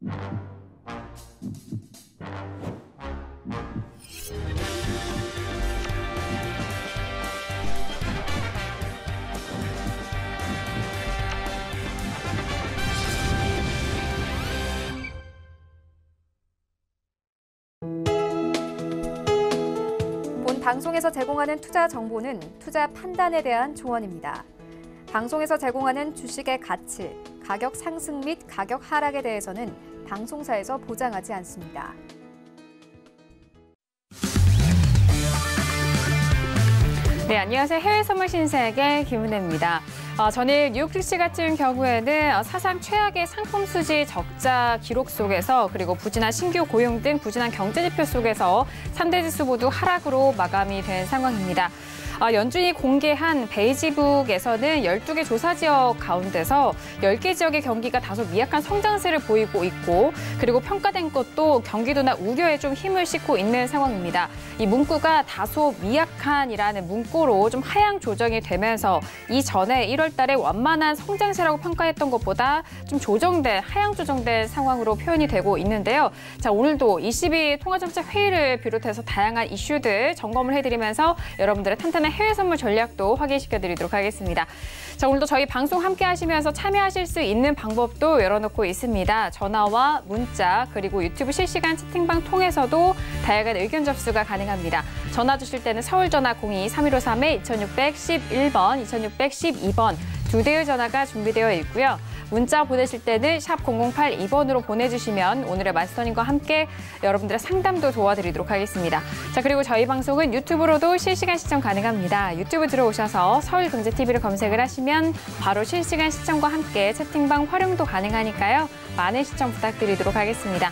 본 방송에서 제공하는 투자 정보는 투자 판단에 대한 조언입니다. 방송에서 제공하는 주식의 가치, 가격 상승 및 가격 하락에 대해서는 방송사에서 보장하지 않습니다. 네, 안녕하세요. 해외 선물 신세계 김은혜입니다. 전일 뉴욕 증시 같은 경우에는 사상 최악의 상품 수지 적자 기록 속에서 그리고 부진한 신규 고용 등 부진한 경제 지표 속에서 3대 지수 모두 하락으로 마감이 된 상황입니다. 연준이 공개한 베이지북에서는 12개 조사 지역 가운데서 10개 지역의 경기가 다소 미약한 성장세를 보이고 있고 그리고 평가된 것도 경기도나 우려에 좀 힘을 싣고 있는 상황입니다. 이 문구가 다소 미약한이라는 문구로 좀 하향 조정이 되면서 이전에 1월 달에 완만한 성장세라고 평가했던 것보다 좀 하향 조정된 상황으로 표현이 되고 있는데요. 자, 오늘도 22 통화정책 회의를 비롯해서 다양한 이슈들 점검을 해드리면서 여러분들의 탄탄한 해외 선물 전략도 확인시켜드리도록 하겠습니다. 자, 오늘도 저희 방송 함께 하시면서 참여하실 수 있는 방법도 열어놓고 있습니다. 전화와 문자 그리고 유튜브 실시간 채팅방 통해서도 다양한 의견 접수가 가능합니다. 전화 주실 때는 서울 전화 02-3111번, 2612번 두 대의 전화가 준비되어 있고요. 문자 보내실 때는 샵 0082번으로 보내주시면 오늘의 마스터님과 함께 여러분들의 상담도 도와드리도록 하겠습니다. 자, 그리고 저희 방송은 유튜브로도 실시간 시청 가능합니다. 유튜브 들어오셔서 서울경제TV를 검색을 하시면 바로 실시간 시청과 함께 채팅방 활용도 가능하니까요. 많은 시청 부탁드리도록 하겠습니다.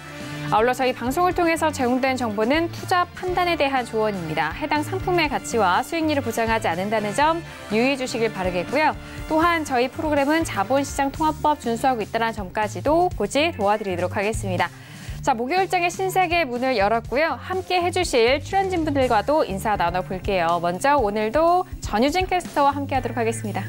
아울러 저희 방송을 통해서 제공된 정보는 투자 판단에 대한 조언입니다. 해당 상품의 가치와 수익률을 보장하지 않는다는 점 유의해 주시길 바라겠고요. 또한 저희 프로그램은 자본시장통합법 준수하고 있다는 점까지도 고지 도와드리도록 하겠습니다. 자, 목요일장의 신세계 문을 열었고요. 함께 해주실 출연진분들과도 인사 나눠볼게요. 먼저 오늘도 전유진 캐스터와 함께하도록 하겠습니다.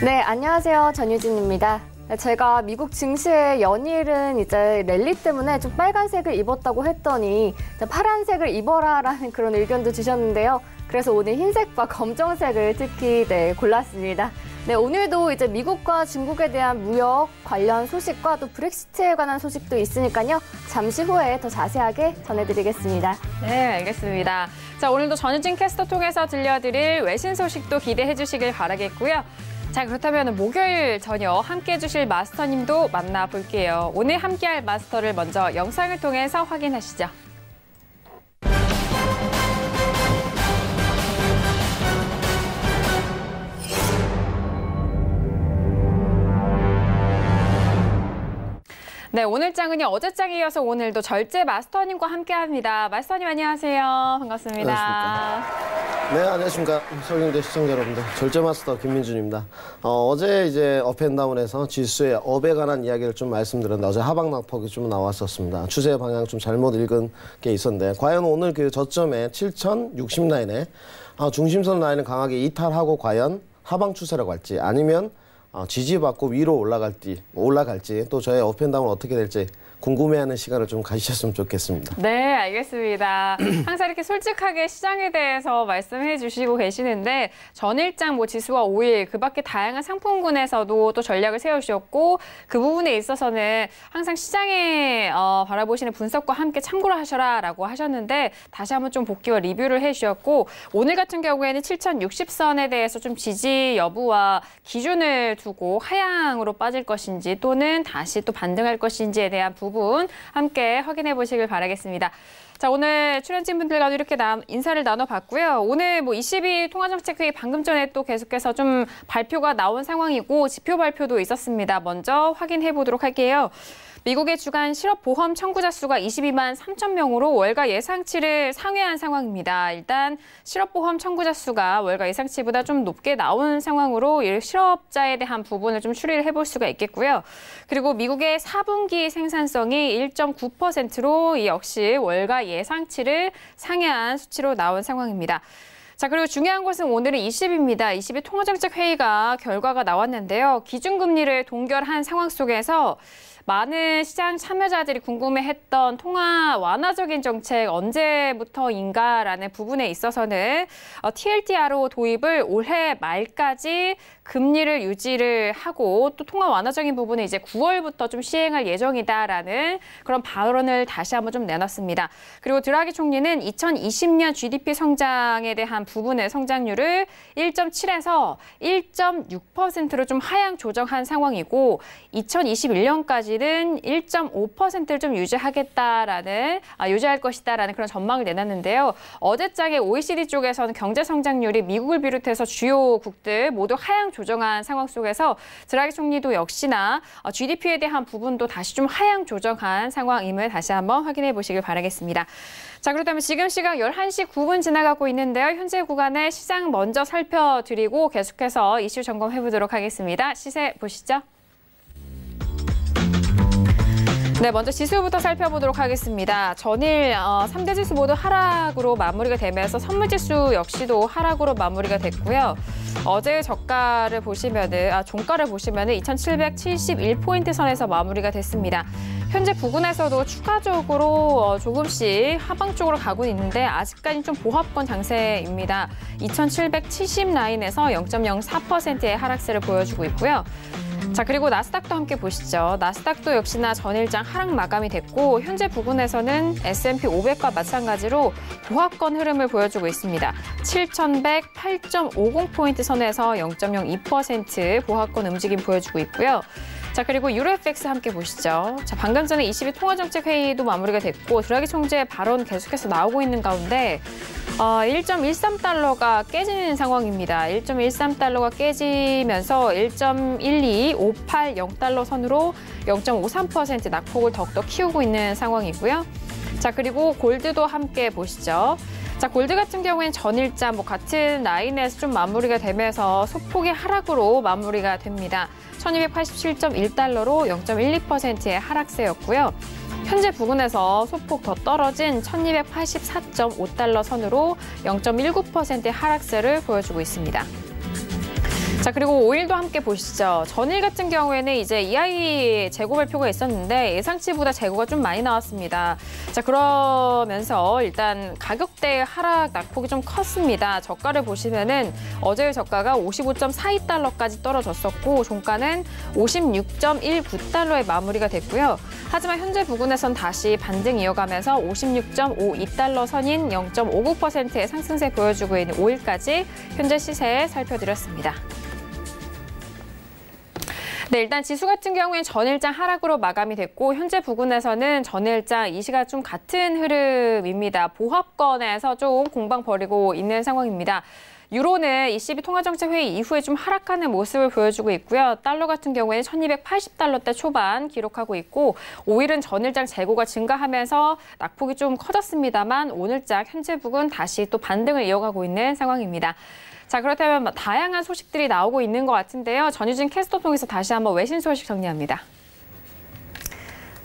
네, 안녕하세요. 전유진입니다. 제가 미국 증시의 연일은 이제 랠리 때문에 좀 빨간색을 입었다고 했더니 파란색을 입어라라는 그런 의견도 주셨는데요. 그래서 오늘 흰색과 검정색을 특히 골랐습니다. 네, 오늘도 이제 미국과 중국에 대한 무역 관련 소식과 또 브렉시트에 관한 소식도 있으니까요. 잠시 후에 더 자세하게 전해드리겠습니다. 네, 알겠습니다. 자, 오늘도 전유진 캐스터 통해서 들려드릴 외신 소식도 기대해 주시길 바라겠고요. 자, 그렇다면 목요일 저녁 함께해 주실 마스터님도 만나볼게요. 오늘 함께할 마스터를 먼저 영상을 통해서 확인하시죠. 네, 오늘 장은요, 어제 장에 이어서 오늘도 절제 마스터님과 함께합니다. 마스터님 안녕하세요. 반갑습니다. 안녕하십니까. 네, 안녕하십니까. 서울경제 시청자 여러분들. 절제 마스터 김민준입니다. 어제 이제 업앤다운에서 지수의 업에 관한 이야기를 좀 말씀드렸는데 어제 하방 낙폭이 좀 나왔었습니다. 추세 방향 좀 잘못 읽은 게 있었는데 과연 오늘 그 저점에 7,060 라인에 중심선 라인을 강하게 이탈하고 과연 하방 추세라고 할지 아니면 지지받고 위로 올라갈지 또 저의 업앤다운 어떻게 될지 궁금해하는 시간을 좀 가지셨으면 좋겠습니다. 네, 알겠습니다. 항상 이렇게 솔직하게 시장에 대해서 말씀해 주시고 계시는데 전일장 지수와 5일 그 밖에 다양한 상품군에서도 또 전략을 세우셨고 그 부분에 있어서는 항상 시장에 바라보시는 분석과 함께 참고를 하셔라라고 하셨는데 다시 한번 좀 복귀와 리뷰를 해주셨고 오늘 같은 경우에는 7,060선에 대해서 좀 지지 여부와 기준을 두고 하향으로 빠질 것인지 또는 다시 또 반등할 것인지에 대한 부분 함께 확인해 보시길 바라겠습니다. 자, 오늘 출연진분들과도 이렇게 인사를 나눠봤고요. 오늘 22 통화정책회의 방금 전에 또 계속해서 좀 발표가 나온 상황이고 지표 발표도 있었습니다. 먼저 확인해 보도록 할게요. 미국의 주간 실업보험 청구자 수가 22만 3천 명으로 월가 예상치를 상회한 상황입니다. 일단 실업보험 청구자 수가 월가 예상치보다 좀 높게 나온 상황으로 실업자에 대한 부분을 좀 추리를 해볼 수가 있겠고요. 그리고 미국의 4분기 생산성이 1.9%로 역시 월가 예상치를 상회한 수치로 나온 상황입니다. 자, 그리고 중요한 것은 오늘은 20입니다. 20일 통화정책 회의가 결과가 나왔는데요. 기준금리를 동결한 상황 속에서 많은 시장 참여자들이 궁금해했던 통화 완화적인 정책 언제부터인가라는 부분에 있어서는 TLTRO 도입을 올해 말까지 금리를 유지를 하고 또 통화 완화적인 부분은 이제 9월부터 좀 시행할 예정이다라는 그런 발언을 다시 한번 좀 내놨습니다. 그리고 드라기 총리는 2020년 GDP 성장에 대한 부분의 성장률을 1.7에서 1.6%로 좀 하향 조정한 상황이고 2021년까지는 1.5%를 좀 유지할 것이다라는 그런 전망을 내놨는데요. 어제장에 OECD 쪽에서는 경제 성장률이 미국을 비롯해서 주요국들 모두 하향 조정한 상황 속에서 드라기 총리도 역시나 GDP에 대한 부분도 다시 좀 하향 조정한 상황임을 다시 한번 확인해 보시길 바라겠습니다. 자, 그렇다면 지금 시각 11시 9분 지나가고 있는데요. 현재 구간의 시장 먼저 살펴드리고 계속해서 이슈 점검해 보도록 하겠습니다. 시세 보시죠. 네, 먼저 지수부터 살펴보도록 하겠습니다. 전일 3대 지수 모두 하락으로 마무리가 되면서 선물지수 역시도 하락으로 마무리가 됐고요. 어제 종가를 보시면은 2,771포인트 선에서 마무리가 됐습니다. 현재 부근에서도 추가적으로 조금씩 하방 쪽으로 가고 있는데 아직까지 좀 보합권 장세입니다. 2,770 라인에서 0.04%의 하락세를 보여주고 있고요. 자, 그리고 나스닥도 함께 보시죠. 나스닥도 역시나 전일장 하락 마감이 됐고 현재 부근에서는 S&P 500과 마찬가지로 보합권 흐름을 보여주고 있습니다. 7,108.50포인트 선에서 0.02% 보합권 움직임 보여주고 있고요. 자, 그리고 유로FX 함께 보시죠. 자, 방금 전에 22 통화정책회의도 마무리가 됐고 드라기 총재의 발언 계속해서 나오고 있는 가운데 1.13달러가 깨지는 상황입니다. 1.13달러가 깨지면서 1.12580달러 선으로 0.53% 낙폭을 더욱더 키우고 있는 상황이고요. 자, 그리고 골드도 함께 보시죠. 자, 골드 같은 경우에는 전일자 같은 라인에서 좀 마무리가 되면서 소폭의 하락으로 마무리가 됩니다. 1287.1달러로 0.12%의 하락세였고요. 현재 부근에서 소폭 더 떨어진 1284.5달러 선으로 0.19%의 하락세를 보여주고 있습니다. 자, 그리고 오일도 함께 보시죠. 전일 같은 경우에는 이제 EIA 재고 발표가 있었는데 예상치보다 재고가 좀 많이 나왔습니다. 자, 그러면서 일단 가격대 하락 낙폭이 좀 컸습니다. 저가를 보시면은 어제의 저가가 55.42달러까지 떨어졌었고 종가는 56.19달러에 마무리가 됐고요. 하지만 현재 부근에선 다시 반등 이어가면서 56.52달러 선인 0.59%의 상승세 보여주고 있는 오일까지 현재 시세 살펴드렸습니다. 네, 일단 지수 같은 경우엔 전일장 하락으로 마감이 됐고 현재 부근에서는 전일장 이 시각 좀 같은 흐름입니다. 보합권에서 좀 공방 벌이고 있는 상황입니다. 유로는 ECB 통화정책회의 이후에 좀 하락하는 모습을 보여주고 있고요. 달러 같은 경우에는 1280달러대 초반 기록하고 있고 오일은 전일장 재고가 증가하면서 낙폭이 좀 커졌습니다만 오늘장 현재 부근 다시 또 반등을 이어가고 있는 상황입니다. 자, 그렇다면 다양한 소식들이 나오고 있는 것 같은데요. 전유진 캐스터 통해서 다시 한번 외신 소식 정리합니다.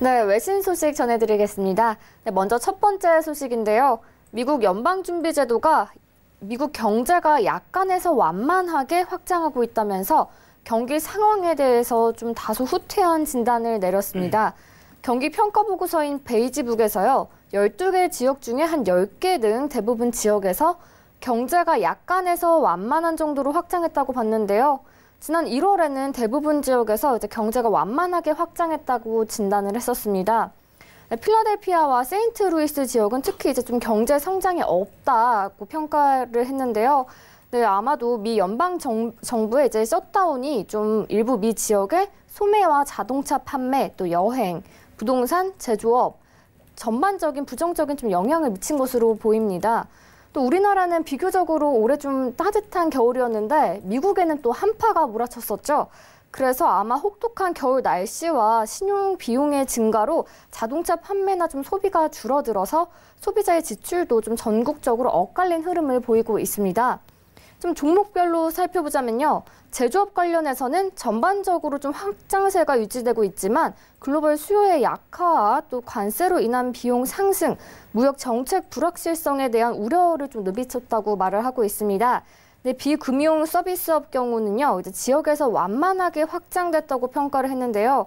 네, 외신 소식 전해드리겠습니다. 네, 먼저 첫 번째 소식인데요. 미국 연방준비제도가 미국 경제가 약간에서 완만하게 확장하고 있다면서 경기 상황에 대해서 좀 다소 후퇴한 진단을 내렸습니다. 경기 평가보고서인 베이지북에서요. 12개 지역 중에 한 10개 등 대부분 지역에서 경제가 약간에서 완만한 정도로 확장했다고 봤는데요. 지난 1월에는 대부분 지역에서 이제 경제가 완만하게 확장했다고 진단을 했었습니다. 필라델피아와 세인트루이스 지역은 특히 이제 좀 경제 성장이 없다고 평가를 했는데요. 네, 아마도 미 연방 정부의 이제 셧다운이 좀 일부 미 지역에 소매와 자동차 판매, 또 여행, 부동산, 제조업 전반적인 부정적인 좀 영향을 미친 것으로 보입니다. 또 우리나라는 비교적으로 올해 좀 따뜻한 겨울이었는데 미국에는 또 한파가 몰아쳤었죠. 그래서 아마 혹독한 겨울 날씨와 신용 비용의 증가로 자동차 판매나 좀 소비가 줄어들어서 소비자의 지출도 좀 전국적으로 엇갈린 흐름을 보이고 있습니다. 좀 종목별로 살펴보자면요. 제조업 관련해서는 전반적으로 좀 확장세가 유지되고 있지만 글로벌 수요의 약화와 또 관세로 인한 비용 상승, 무역 정책 불확실성에 대한 우려를 좀 누비쳤다고 말을 하고 있습니다. 네, 비금융 서비스업 경우는요, 이제 지역에서 완만하게 확장됐다고 평가를 했는데요.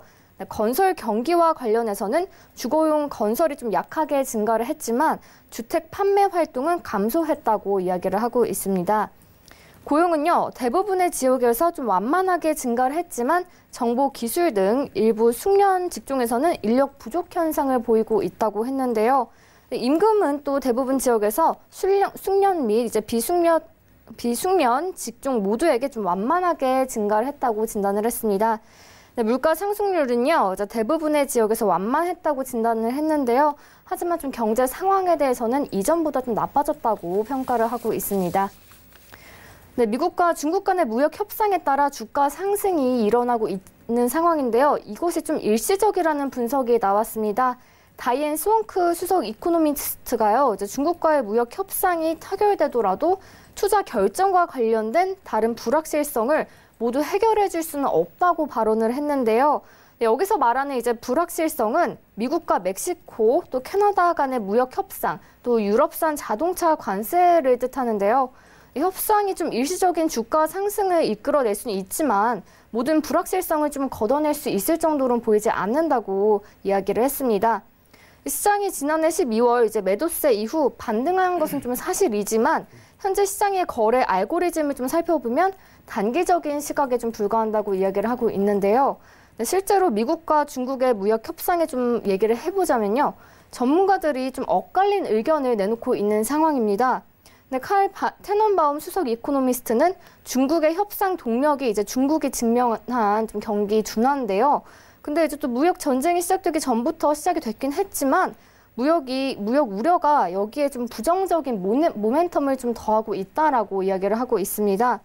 건설 경기와 관련해서는 주거용 건설이 좀 약하게 증가를 했지만 주택 판매 활동은 감소했다고 이야기를 하고 있습니다. 고용은요, 대부분의 지역에서 좀 완만하게 증가를 했지만 정보 기술 등 일부 숙련 직종에서는 인력 부족 현상을 보이고 있다고 했는데요. 임금은 또 대부분 지역에서 숙련 및 이제 비숙련 직종 모두에게 좀 완만하게 증가를 했다고 진단을 했습니다. 물가 상승률은요, 대부분의 지역에서 완만했다고 진단을 했는데요. 하지만 좀 경제 상황에 대해서는 이전보다 좀 나빠졌다고 평가를 하고 있습니다. 네, 미국과 중국 간의 무역 협상에 따라 주가 상승이 일어나고 있는 상황인데요. 이것이 좀 일시적이라는 분석이 나왔습니다. 다이앤 스원크 수석 이코노미스트가요, 중국과의 무역 협상이 타결되더라도 투자 결정과 관련된 다른 불확실성을 모두 해결해 줄 수는 없다고 발언을 했는데요. 네, 여기서 말하는 이제 불확실성은 미국과 멕시코 또 캐나다 간의 무역 협상, 또 유럽산 자동차 관세를 뜻하는데요. 협상이 좀 일시적인 주가 상승을 이끌어낼 수는 있지만 모든 불확실성을 좀 걷어낼 수 있을 정도로는 보이지 않는다고 이야기를 했습니다. 시장이 지난해 12월 이제 매도세 이후 반등한 것은 좀 사실이지만 현재 시장의 거래 알고리즘을 좀 살펴보면 단기적인 시각에 좀 불과한다고 이야기를 하고 있는데요. 실제로 미국과 중국의 무역 협상에 좀 얘기를 해보자면요. 전문가들이 좀 엇갈린 의견을 내놓고 있는 상황입니다. 칼 테넌바움 수석 이코노미스트는 중국의 협상 동력이 이제 중국이 직면한 좀 경기 둔화인데요. 근데 이제 또 무역 전쟁이 시작되기 전부터 시작이 됐긴 했지만 무역 우려가 여기에 좀 부정적인 모멘텀을 좀 더하고 있다라고 이야기를 하고 있습니다.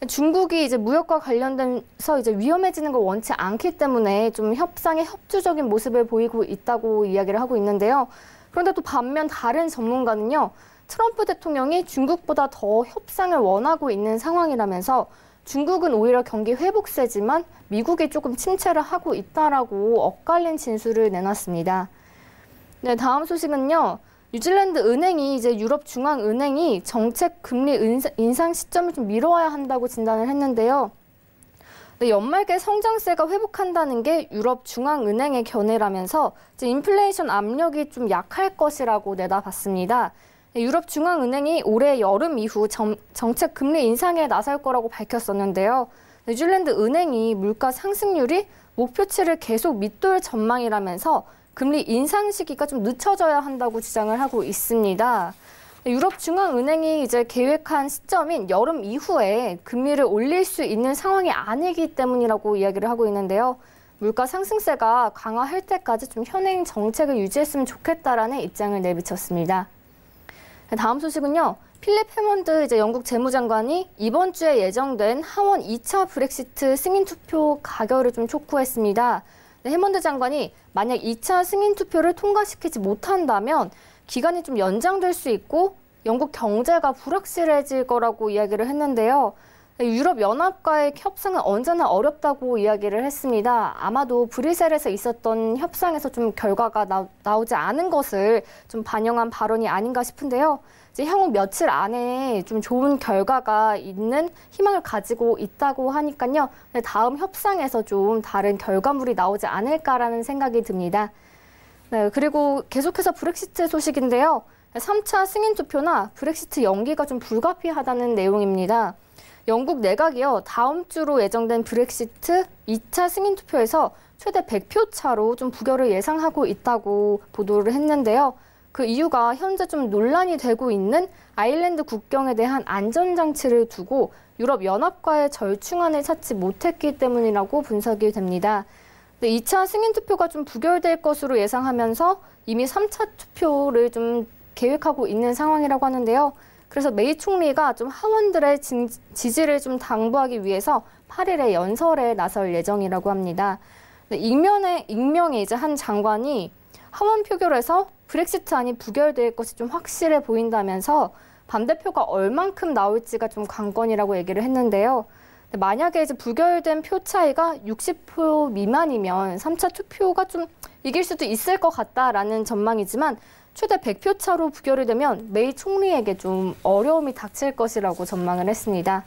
중국이 이제 무역과 관련돼서 이제 위험해지는 걸 원치 않기 때문에 좀 협상에 협조적인 모습을 보이고 있다고 이야기를 하고 있는데요. 그런데 또 반면 다른 전문가는요. 트럼프 대통령이 중국보다 더 협상을 원하고 있는 상황이라면서 중국은 오히려 경기 회복세지만 미국이 조금 침체를 하고 있다라고 엇갈린 진술을 내놨습니다. 네, 다음 소식은요. 뉴질랜드 은행이 이제 유럽 중앙은행이 정책 금리 인상 시점을 좀 미뤄야 한다고 진단을 했는데요. 네, 연말께 성장세가 회복한다는 게 유럽 중앙은행의 견해라면서 이제 인플레이션 압력이 좀 약할 것이라고 내다봤습니다. 유럽 중앙은행이 올해 여름 이후 정책 금리 인상에 나설 거라고 밝혔었는데요. 뉴질랜드 은행이 물가 상승률이 목표치를 계속 밑돌 전망이라면서 금리 인상 시기가 좀 늦춰져야 한다고 주장을 하고 있습니다. 유럽 중앙은행이 이제 계획한 시점인 여름 이후에 금리를 올릴 수 있는 상황이 아니기 때문이라고 이야기를 하고 있는데요. 물가 상승세가 강화할 때까지 좀 현행 정책을 유지했으면 좋겠다라는 입장을 내비쳤습니다. 다음 소식은요. 필립 해먼드 이제 영국 재무장관이 이번 주에 예정된 하원 2차 브렉시트 승인 투표 가결을 좀 촉구했습니다. 해먼드 장관이 만약 2차 승인 투표를 통과시키지 못한다면 기간이 좀 연장될 수 있고 영국 경제가 불확실해질 거라고 이야기를 했는데요. 유럽연합과의 협상은 언제나 어렵다고 이야기를 했습니다. 아마도 브뤼셀에서 있었던 협상에서 좀 결과가 나오지 않은 것을 좀 반영한 발언이 아닌가 싶은데요. 이제 향후 며칠 안에 좀 좋은 결과가 있는 희망을 가지고 있다고 하니까요. 다음 협상에서 좀 다른 결과물이 나오지 않을까라는 생각이 듭니다. 네, 그리고 계속해서 브렉시트 소식인데요. 3차 승인 투표나 브렉시트 연기가 좀 불가피하다는 내용입니다. 영국 내각이요. 다음 주로 예정된 브렉시트 2차 승인 투표에서 최대 100표 차로 좀 부결을 예상하고 있다고 보도를 했는데요. 그 이유가 현재 좀 논란이 되고 있는 아일랜드 국경에 대한 안전장치를 두고 유럽연합과의 절충안을 찾지 못했기 때문이라고 분석이 됩니다. 2차 승인 투표가 좀 부결될 것으로 예상하면서 이미 3차 투표를 좀 계획하고 있는 상황이라고 하는데요. 그래서 메이 총리가 좀 하원들의 지지를 좀 당부하기 위해서 8일에 연설에 나설 예정이라고 합니다. 익명의 이제 한 장관이 하원 표결에서 브렉시트안이 부결될 것이 좀 확실해 보인다면서 반대표가 얼만큼 나올지가 좀 관건이라고 얘기를 했는데요. 만약에 이제 부결된 표 차이가 60표 미만이면 3차 투표가 좀 이길 수도 있을 것 같다라는 전망이지만 최대 100표 차로 부결이 되면 메이 총리에게 좀 어려움이 닥칠 것이라고 전망을 했습니다.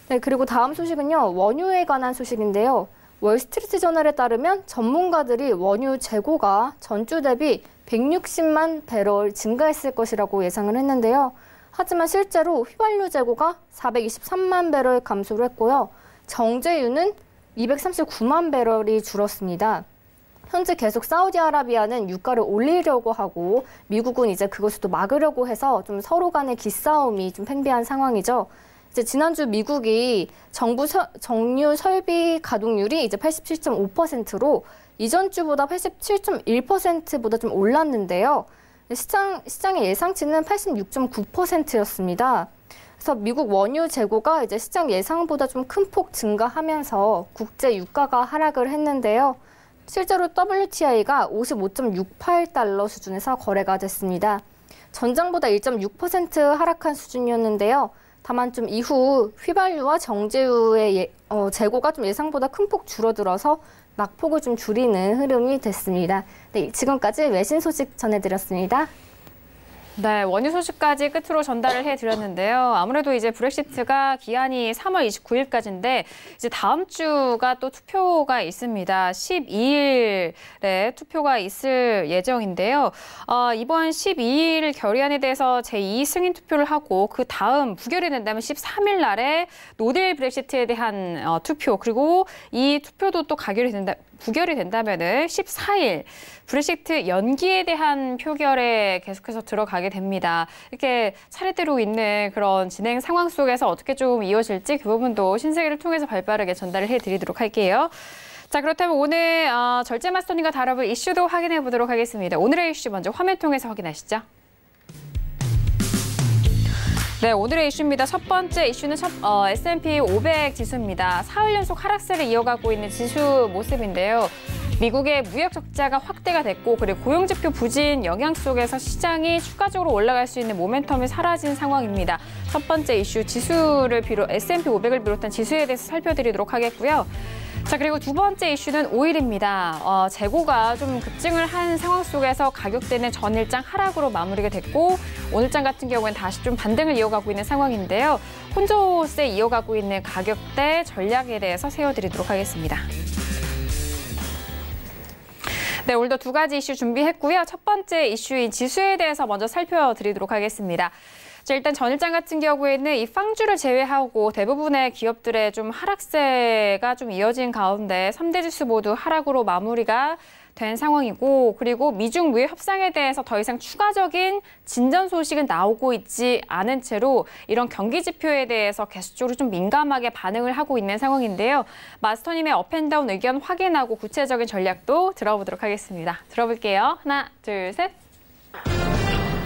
네, 그리고 다음 소식은요. 원유에 관한 소식인데요. 월스트리트저널에 따르면 전문가들이 원유 재고가 전주 대비 160만 배럴 증가했을 것이라고 예상을 했는데요. 하지만 실제로 휘발유 재고가 423만 배럴 감소를 했고요. 정제유는 239만 배럴이 줄었습니다. 현재 계속 사우디아라비아는 유가를 올리려고 하고 미국은 이제 그것을 또 막으려고 해서 좀 서로 간의 기싸움이 좀 팽배한 상황이죠. 이제 지난주 미국이 정유 설비 가동률이 이제 87.5%로 이전 주보다 87.1%보다 좀 올랐는데요. 시장의 예상치는 86.9%였습니다. 그래서 미국 원유 재고가 이제 시장 예상보다 좀 큰 폭 증가하면서 국제 유가가 하락을 했는데요. 실제로 WTI가 55.68달러 수준에서 거래가 됐습니다. 전장보다 1.6% 하락한 수준이었는데요. 다만 좀 이후 휘발유와 정제유의 재고가 좀 예상보다 큰 폭 줄어들어서 낙폭을 좀 줄이는 흐름이 됐습니다. 네, 지금까지 외신 소식 전해드렸습니다. 네, 원유 소식까지 끝으로 전달을 해드렸는데요. 아무래도 이제 브렉시트가 기한이 3월 29일까지인데 이제 다음 주가 또 투표가 있습니다. 12일에 투표가 있을 예정인데요. 이번 12일 결의안에 대해서 제2 승인 투표를 하고 그 다음 부결이 된다면 13일 날에 노딜 브렉시트에 대한 투표 그리고 이 투표도 또 부결이 된다면은 14일 브렉시트 연기에 대한 표결에 계속해서 들어가게 됩니다. 이렇게 차례대로 있는 그런 진행 상황 속에서 어떻게 좀 이어질지 그 부분도 신세계를 통해서 발빠르게 전달을 해드리도록 할게요. 자, 그렇다면 오늘 절제 마스터님과 다뤄볼 이슈도 확인해 보도록 하겠습니다. 오늘의 이슈 먼저 화면 통해서 확인하시죠. 네, 오늘의 이슈입니다. 첫 번째 이슈는 S&P 500 지수입니다. 사흘 연속 하락세를 이어가고 있는 지수 모습인데요. 미국의 무역 적자가 확대가 됐고 그리고 고용지표 부진 영향 속에서 시장이 추가적으로 올라갈 수 있는 모멘텀이 사라진 상황입니다. 첫 번째 이슈 지수를 S&P 500을 비롯한 지수에 대해서 살펴드리도록 하겠고요. 자, 그리고 두 번째 이슈는 오일입니다. 재고가 좀 급증을 한 상황 속에서 가격대는 전일장 하락으로 마무리가 됐고 오늘장 같은 경우는 다시 좀 반등을 이어가고 있는 상황인데요. 혼조세 이어가고 있는 가격대 전략에 대해서 세워드리도록 하겠습니다. 네, 오늘도 두 가지 이슈 준비했고요. 첫 번째 이슈인 지수에 대해서 먼저 살펴드리도록 하겠습니다. 자, 일단 전일장 같은 경우에는 이 빵주를 제외하고 대부분의 기업들의 좀 하락세가 좀 이어진 가운데 3대 지수 모두 하락으로 마무리가 된 상황이고 그리고 미중 무역 협상에 대해서 더 이상 추가적인 진전 소식은 나오고 있지 않은 채로 이런 경기 지표에 대해서 계속적으로 좀 민감하게 반응을 하고 있는 상황인데요. 마스터님의 업앤다운 의견 확인하고 구체적인 전략도 들어보도록 하겠습니다. 들어볼게요. 하나, 둘, 셋.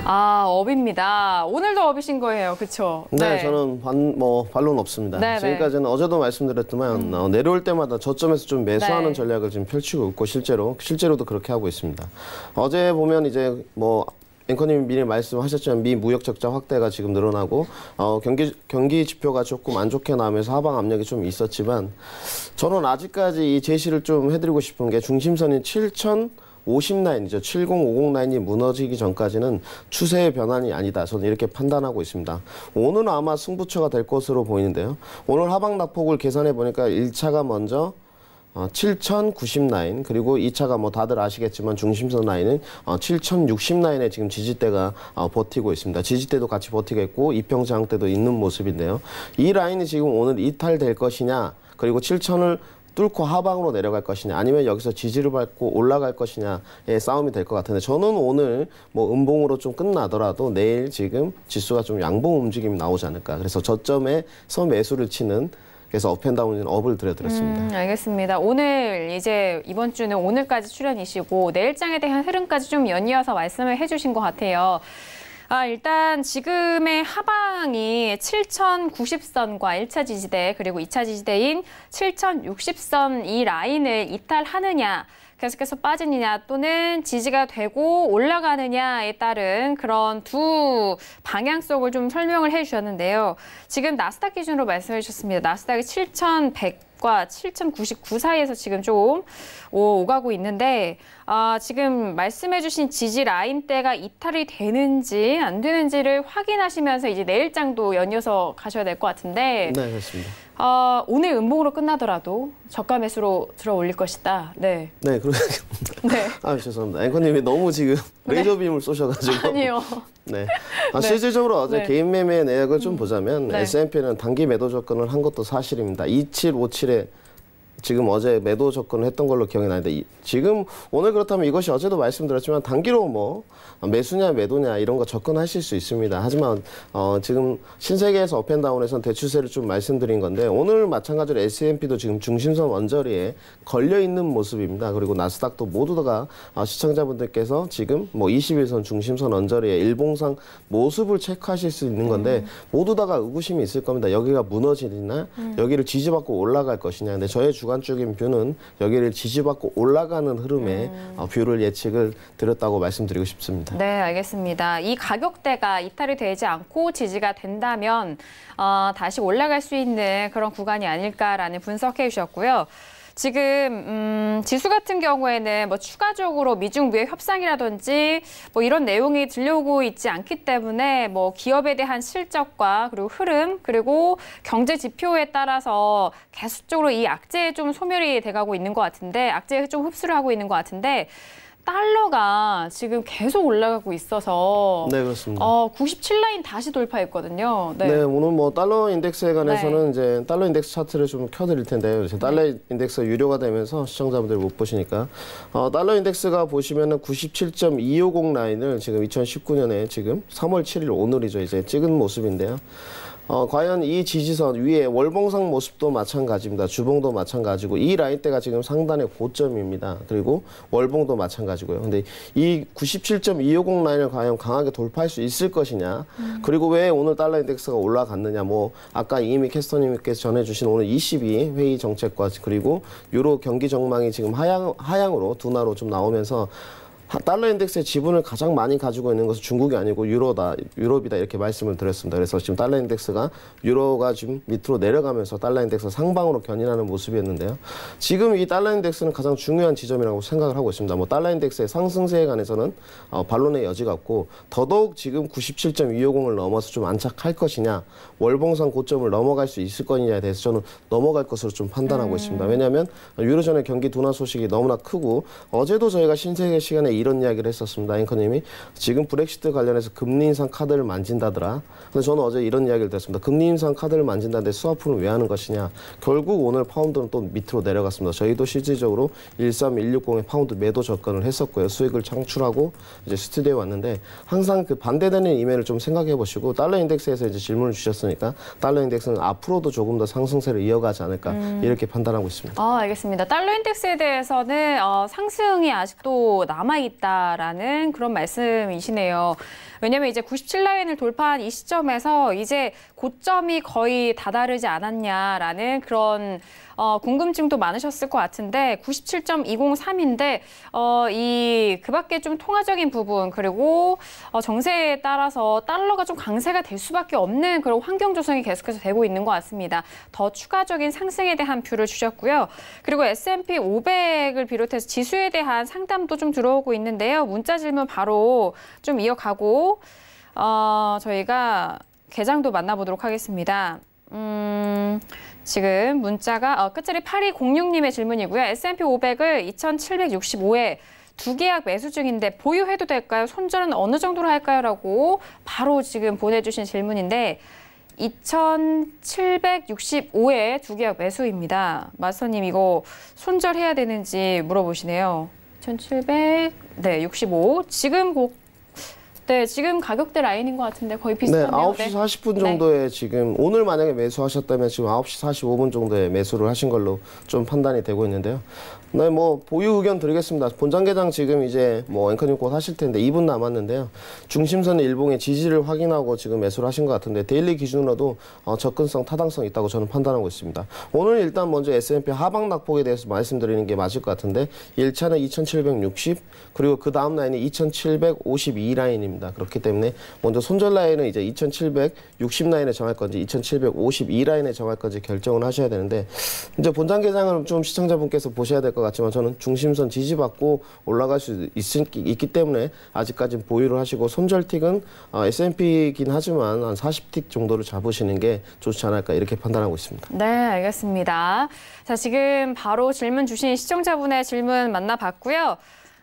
업입니다. 오늘도 업이신 거예요, 그렇죠? 네, 저는 반론 없습니다. 네, 지금까지는 어제도 말씀드렸지만 내려올 때마다 저점에서 좀 매수하는 네. 전략을 지금 펼치고 있고 실제로도 그렇게 하고 있습니다. 어제 보면 이제 앵커님이 미리 말씀하셨지만 미 무역 적자 확대가 지금 늘어나고 경기 지표가 조금 안 좋게 나오면서 하방 압력이 좀 있었지만 저는 아직까지 이 제시를 좀 해드리고 싶은 게 중심선인 7,050 라인이죠. 7050 라인이 무너지기 전까지는 추세의 변환이 아니다. 저는 이렇게 판단하고 있습니다. 오늘은 아마 승부처가 될 것으로 보이는데요. 오늘 하방 낙폭을 계산해 보니까 1차가 먼저 7,090 라인 그리고 2차가 다들 아시겠지만 중심선 라인은 7,060 라인에 지금 지지대가 버티고 있습니다. 지지대도 같이 버티겠고 이평저항대도 있는 모습인데요. 이 라인이 지금 오늘 이탈될 것이냐 그리고 7,000을 뚫고 하방으로 내려갈 것이냐 아니면 여기서 지지를 밟고 올라갈 것이냐의 싸움이 될 것 같은데 저는 오늘 음봉으로 좀 끝나더라도 내일 지금 지수가 좀 양봉 움직임이 나오지 않을까. 그래서 저점에서 매수를 치는 그래서 업앤다운인 업을 들여드렸습니다. 알겠습니다. 오늘 이제 이번 주는 오늘까지 출연이시고 내일장에 대한 흐름까지 좀 연이어서 말씀을 해주신 것 같아요. 일단 지금의 하방이 7,090선과 1차 지지대 그리고 2차 지지대인 7,060선 이 라인을 이탈하느냐 계속해서 빠지느냐 또는 지지가 되고 올라가느냐에 따른 그런 두 방향성을 좀 설명을 해주셨는데요. 지금 나스닥 기준으로 말씀해 주셨습니다. 나스닥이 7,100과 7,099 사이에서 지금 좀 오가고 있는데 지금 말씀해주신 지지 라인대가 이탈이 되는지 안 되는지를 확인하시면서 이제 내일장도 연이어서 가셔야 될 것 같은데. 네, 그렇습니다. 오늘 음봉으로 끝나더라도 저가 매수로 들어 올릴 것이다. 네. 네, 그렇게. 네. 죄송합니다. 앵커님이 너무 지금 레이저빔을 쏘셔가지고. 아니요. 네. 네. 실질적으로 어제 네. 개인 매매 내역을 좀 보자면 네. S&P는 단기 매도 접근을 한 것도 사실입니다. 2757에 지금 어제 매도 접근을 했던 걸로 기억이 나는데 지금 오늘 그렇다면 이것이 어제도 말씀드렸지만 단기로 뭐 매수냐 매도냐 이런 거 접근하실 수 있습니다. 하지만 지금 신세계에서 업앤다운에서는 대추세를 좀 말씀드린 건데 오늘 마찬가지로 S&P도 지금 중심선 원저리에 걸려 있는 모습입니다. 그리고 나스닥도 모두 다가 시청자분들께서 지금 뭐 21선 중심선 원저리에 일봉상 모습을 체크하실 수 있는 건데 모두 다가 의구심이 있을 겁니다. 여기가 무너지느냐 여기를 지지받고 올라갈 것이냐. 근데 저의 주관적인 뷰는 여기를 지지받고 올라가는 흐름의 뷰를 예측을 드렸다고 말씀드리고 싶습니다. 네, 알겠습니다. 이 가격대가 이탈이 되지 않고 지지가 된다면 다시 올라갈 수 있는 그런 구간이 아닐까라는 분석해 주셨고요. 지금 지수 같은 경우에는 뭐 추가적으로 미중 무역 협상이라든지 뭐 이런 내용이 들려오고 있지 않기 때문에 뭐 기업에 대한 실적과 그리고 흐름 그리고 경제 지표에 따라서 계속적으로 이 악재에 좀 소멸이 돼가고 있는 것 같은데 악재에 좀 흡수를 하고 있는 것 같은데 달러가 지금 계속 올라가고 있어서 네, 그렇습니다. 97라인 다시 돌파했거든요. 네. 네, 오늘 뭐 달러 인덱스에 관해서는 이제 달러 인덱스 차트를 좀 켜드릴 텐데요. 이제 달러 인덱스가 유료가 되면서 시청자분들이 못 보시니까 달러 인덱스가 보시면은 97.250 라인을 지금 2019년에 지금 3월 7일 오늘이죠. 이제 찍은 모습인데요. 과연 이 지지선 위에 월봉상 모습도 마찬가지입니다. 주봉도 마찬가지고 이 라인대가 지금 상단의 고점입니다. 그리고 월봉도 마찬가지고요. 근데 이 97.250 라인을 과연 강하게 돌파할 수 있을 것이냐. 그리고 왜 오늘 달러 인덱스가 올라갔느냐. 뭐 아까 이미 캐스터님께서 전해주신 오늘 22 회의 정책과 그리고 유로 경기 전망이 지금 하향으로 둔화로 좀 나오면서 달러 인덱스의 지분을 가장 많이 가지고 있는 것은 중국이 아니고 유럽이다 이렇게 말씀을 드렸습니다. 그래서 지금 달러 인덱스가 유로가 지금 밑으로 내려가면서 달러 인덱스 상방으로 견인하는 모습이었는데요. 지금 이 달러 인덱스는 가장 중요한 지점이라고 생각을 하고 있습니다. 뭐 달러 인덱스의 상승세에 관해서는 반론의 여지가 없고 더더욱 지금 97.250을 넘어서 좀 안착할 것이냐 월봉상 고점을 넘어갈 수 있을 것이냐에 대해서 저는 넘어갈 것으로 좀 판단하고 있습니다. 왜냐하면 유로존의 경기 둔화 소식이 너무나 크고 어제도 저희가 신세계 시간에 이런 이야기를 했었습니다. 앵커님이 지금 브렉시트 관련해서 금리 인상 카드를 만진다더라. 근데 저는 어제 이런 이야기를 드렸습니다. 금리 인상 카드를 만진다는데 스와프는 왜 하는 것이냐. 결국 오늘 파운드는 또 밑으로 내려갔습니다. 저희도 실질적으로 13160의 파운드 매도 접근을 했었고요. 수익을 창출하고 이제 스튜디오에 왔는데 항상 그 반대되는 이면을 좀 생각해 보시고 달러 인덱스에서 이제 질문을 주셨으니까 달러 인덱스는 앞으로도 조금 더 상승세를 이어가지 않을까 이렇게 판단하고 있습니다. 알겠습니다. 달러 인덱스에 대해서는 상승이 아직도 남아있다라는 그런 말씀이시네요. 왜냐하면 이제 97라인을 돌파한 이 시점에서 이제 고점이 거의 다다르지 않았냐라는 그런 궁금증도 많으셨을 것 같은데 97.203인데 그 밖에 좀 통화적인 부분 그리고 정세에 따라서 달러가 좀 강세가 될 수밖에 없는 그런 환경 조성이 계속해서 되고 있는 것 같습니다. 더 추가적인 상승에 대한 뷰를 주셨고요. 그리고 S&P 500을 비롯해서 지수에 대한 상담도 좀 들어오고 있는데요. 문자 질문 바로 좀 이어가고 저희가 계장도 만나보도록 하겠습니다. 지금 문자가 끝자리 8206님의 질문이고요. S&P 500을 2765에 두 계약 매수 중인데 보유해도 될까요? 손절은 어느 정도로 할까요? 라고 바로 지금 보내주신 질문인데 2765에 두 계약 매수입니다. 마스터님 이거 손절해야 되는지 물어보시네요. 2765 지금 가격대 라인인 것 같은데 거의 비슷한데요. 네, 9시 40분 정도에 지금 오늘 만약에 매수하셨다면 지금 9시 45분 정도에 매수를 하신 걸로 좀 판단이 되고 있는데요. 네, 뭐 보유 의견 드리겠습니다. 본장 계장 지금 이제 뭐 앵커님 곧 하실 텐데 2분 남았는데요. 중심선 일봉의 지지를 확인하고 지금 매수를 하신 것 같은데 데일리 기준으로도 접근성, 타당성 있다고 저는 판단하고 있습니다. 오늘 일단 먼저 S&P 하방 낙폭에 대해서 말씀드리는 게 맞을 것 같은데 1차는 2760 그리고 그 다음 라인이 2752 라인입니다. 그렇기 때문에 먼저 손절 라인은 이제 2760 라인에 정할 건지 2752 라인에 정할 건지 결정을 하셔야 되는데 이제 본장 계장을 좀 시청자분께서 보셔야 될 것 것 같지만 저는 중심선 지지받고 올라갈 수 있기 때문에 아직까지는 보유를 하시고 손절틱은 S&P이긴 하지만 한 40틱 정도를 잡으시는 게 좋지 않을까 이렇게 판단하고 있습니다. 네, 알겠습니다. 자, 지금 바로 질문 주신 시청자분의 질문 만나봤고요.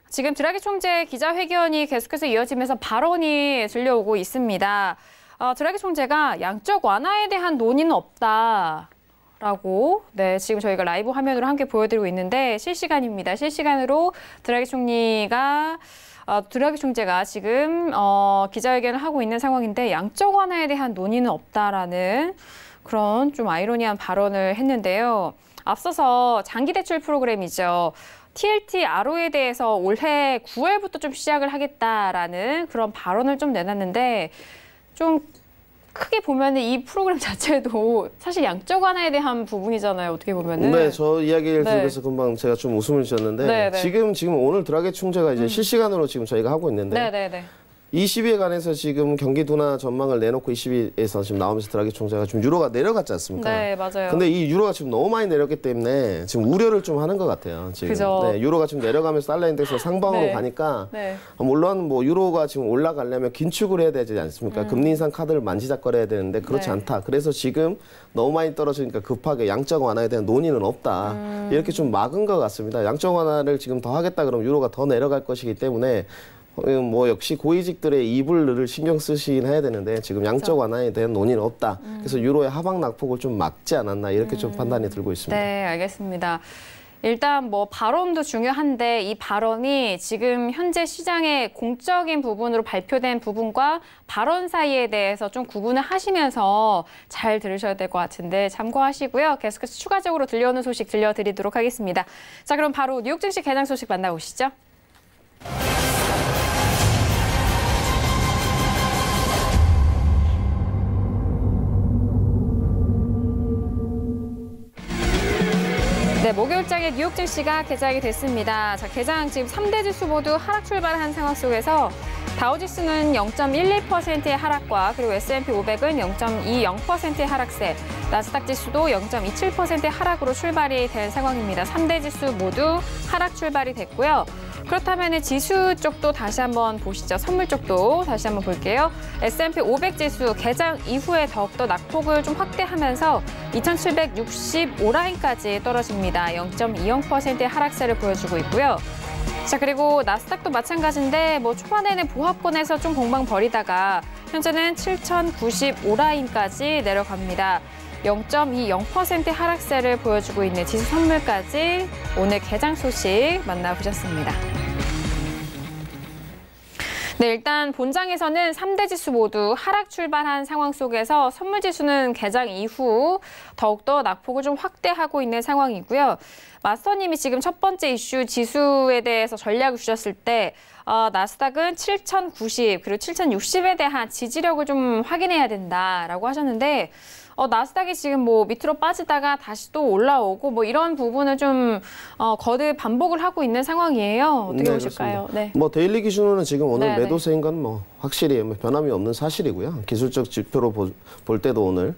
지금 드라기 총재 기자회견이 계속해서 이어지면서 발언이 들려오고 있습니다. 드라기 총재가 양적 완화에 대한 논의는 없다라고 지금 저희가 라이브 화면으로 함께 보여드리고 있는데 실시간입니다. 실시간으로 드라기 총재가 지금 기자회견을 하고 있는 상황인데 양적 완화에 대한 논의는 없다라는 그런 좀 아이러니한 발언을 했는데요. 앞서서 장기 대출 프로그램이죠. TLTRO에 대해서 올해 9월부터 좀 시작을 하겠다라는 그런 발언을 좀 내놨는데 좀 크게 보면 이 프로그램 자체도 사실 양적 완화에 대한 부분이잖아요. 어떻게 보면은. 네, 저 이야기를 들으면서 금방 제가 좀 웃음을 지었는데 지금 오늘 드라기 총재가 이제 실시간으로 지금 저희가 하고 있는데 22에 관해서 지금 경기 둔화 전망을 내놓고 22에서 지금 나오면서 드라기 총재가 지금 유로가 내려갔지 않습니까? 네, 맞아요. 근데 이 유로가 지금 너무 많이 내렸기 때문에 지금 우려를 좀 하는 것 같아요. 지금. 그죠. 네, 유로가 지금 내려가면서 달러 인덱스 상방으로 가니까 물론 뭐 유로가 지금 올라가려면 긴축을 해야 되지 않습니까? 금리 인상 카드를 만지작거려야 되는데 그렇지 않다. 그래서 지금 너무 많이 떨어지니까 급하게 양적 완화에 대한 논의는 없다. 이렇게 좀 막은 것 같습니다. 양적 완화를 지금 더 하겠다 그러면 유로가 더 내려갈 것이기 때문에 뭐 역시 고위직들의 이불을 신경 쓰시긴 해야 되는데 지금 양적 완화에 대한 논의는 없다. 그래서 유로의 하방 낙폭을 좀 막지 않았나 이렇게 좀 판단이 들고 있습니다. 네, 알겠습니다. 일단 뭐 발언도 중요한데 이 발언이 지금 현재 시장의 공적인 부분으로 발표된 부분과 발언 사이에 대해서 좀 구분을 하시면서 잘 들으셔야 될 것 같은데 참고하시고요. 계속해서 추가적으로 들려오는 소식 들려드리도록 하겠습니다. 자, 그럼 바로 뉴욕 증시 개장 소식 만나보시죠. 네, 목요일장의 뉴욕 증시가 개장이 됐습니다. 자, 개장 지금 3대 지수 모두 하락 출발한 상황 속에서 다우지수는 0.11%의 하락과 그리고 S&P 500은 0.20%의 하락세, 나스닥 지수도 0.27%의 하락으로 출발이 된 상황입니다. 3대 지수 모두 하락 출발이 됐고요. 그렇다면 지수 쪽도 다시 한번 보시죠. 선물 쪽도 다시 한번 볼게요. S&P 500 지수 개장 이후에 더욱더 낙폭을 좀 확대하면서 2765라인까지 떨어집니다. 0.20%의 하락세를 보여주고 있고요. 자, 그리고 나스닥도 마찬가지인데 뭐 초반에는 보합권에서 좀 공방 벌이다가 현재는 7095라인까지 내려갑니다. 0.20%의 하락세를 보여주고 있는 지수 선물까지 오늘 개장 소식 만나보셨습니다. 네, 일단 본장에서는 3대 지수 모두 하락 출발한 상황 속에서 선물 지수는 개장 이후 더욱더 낙폭을 좀 확대하고 있는 상황이고요. 마스터님이 지금 첫 번째 이슈 지수에 대해서 전략을 주셨을 때 나스닥은 7090 그리고 7060에 대한 지지력을 좀 확인해야 된다라고 하셨는데 나스닥이 지금 뭐 밑으로 빠지다가 다시 또 올라오고 뭐 이런 부분을 좀 거듭 반복을 하고 있는 상황이에요. 어떻게 보실까요? 네. 뭐 데일리 기준으로는 지금 오늘 매도세인 건 뭐 확실히 변함이 없는 사실이고요. 기술적 지표로 볼 때도 오늘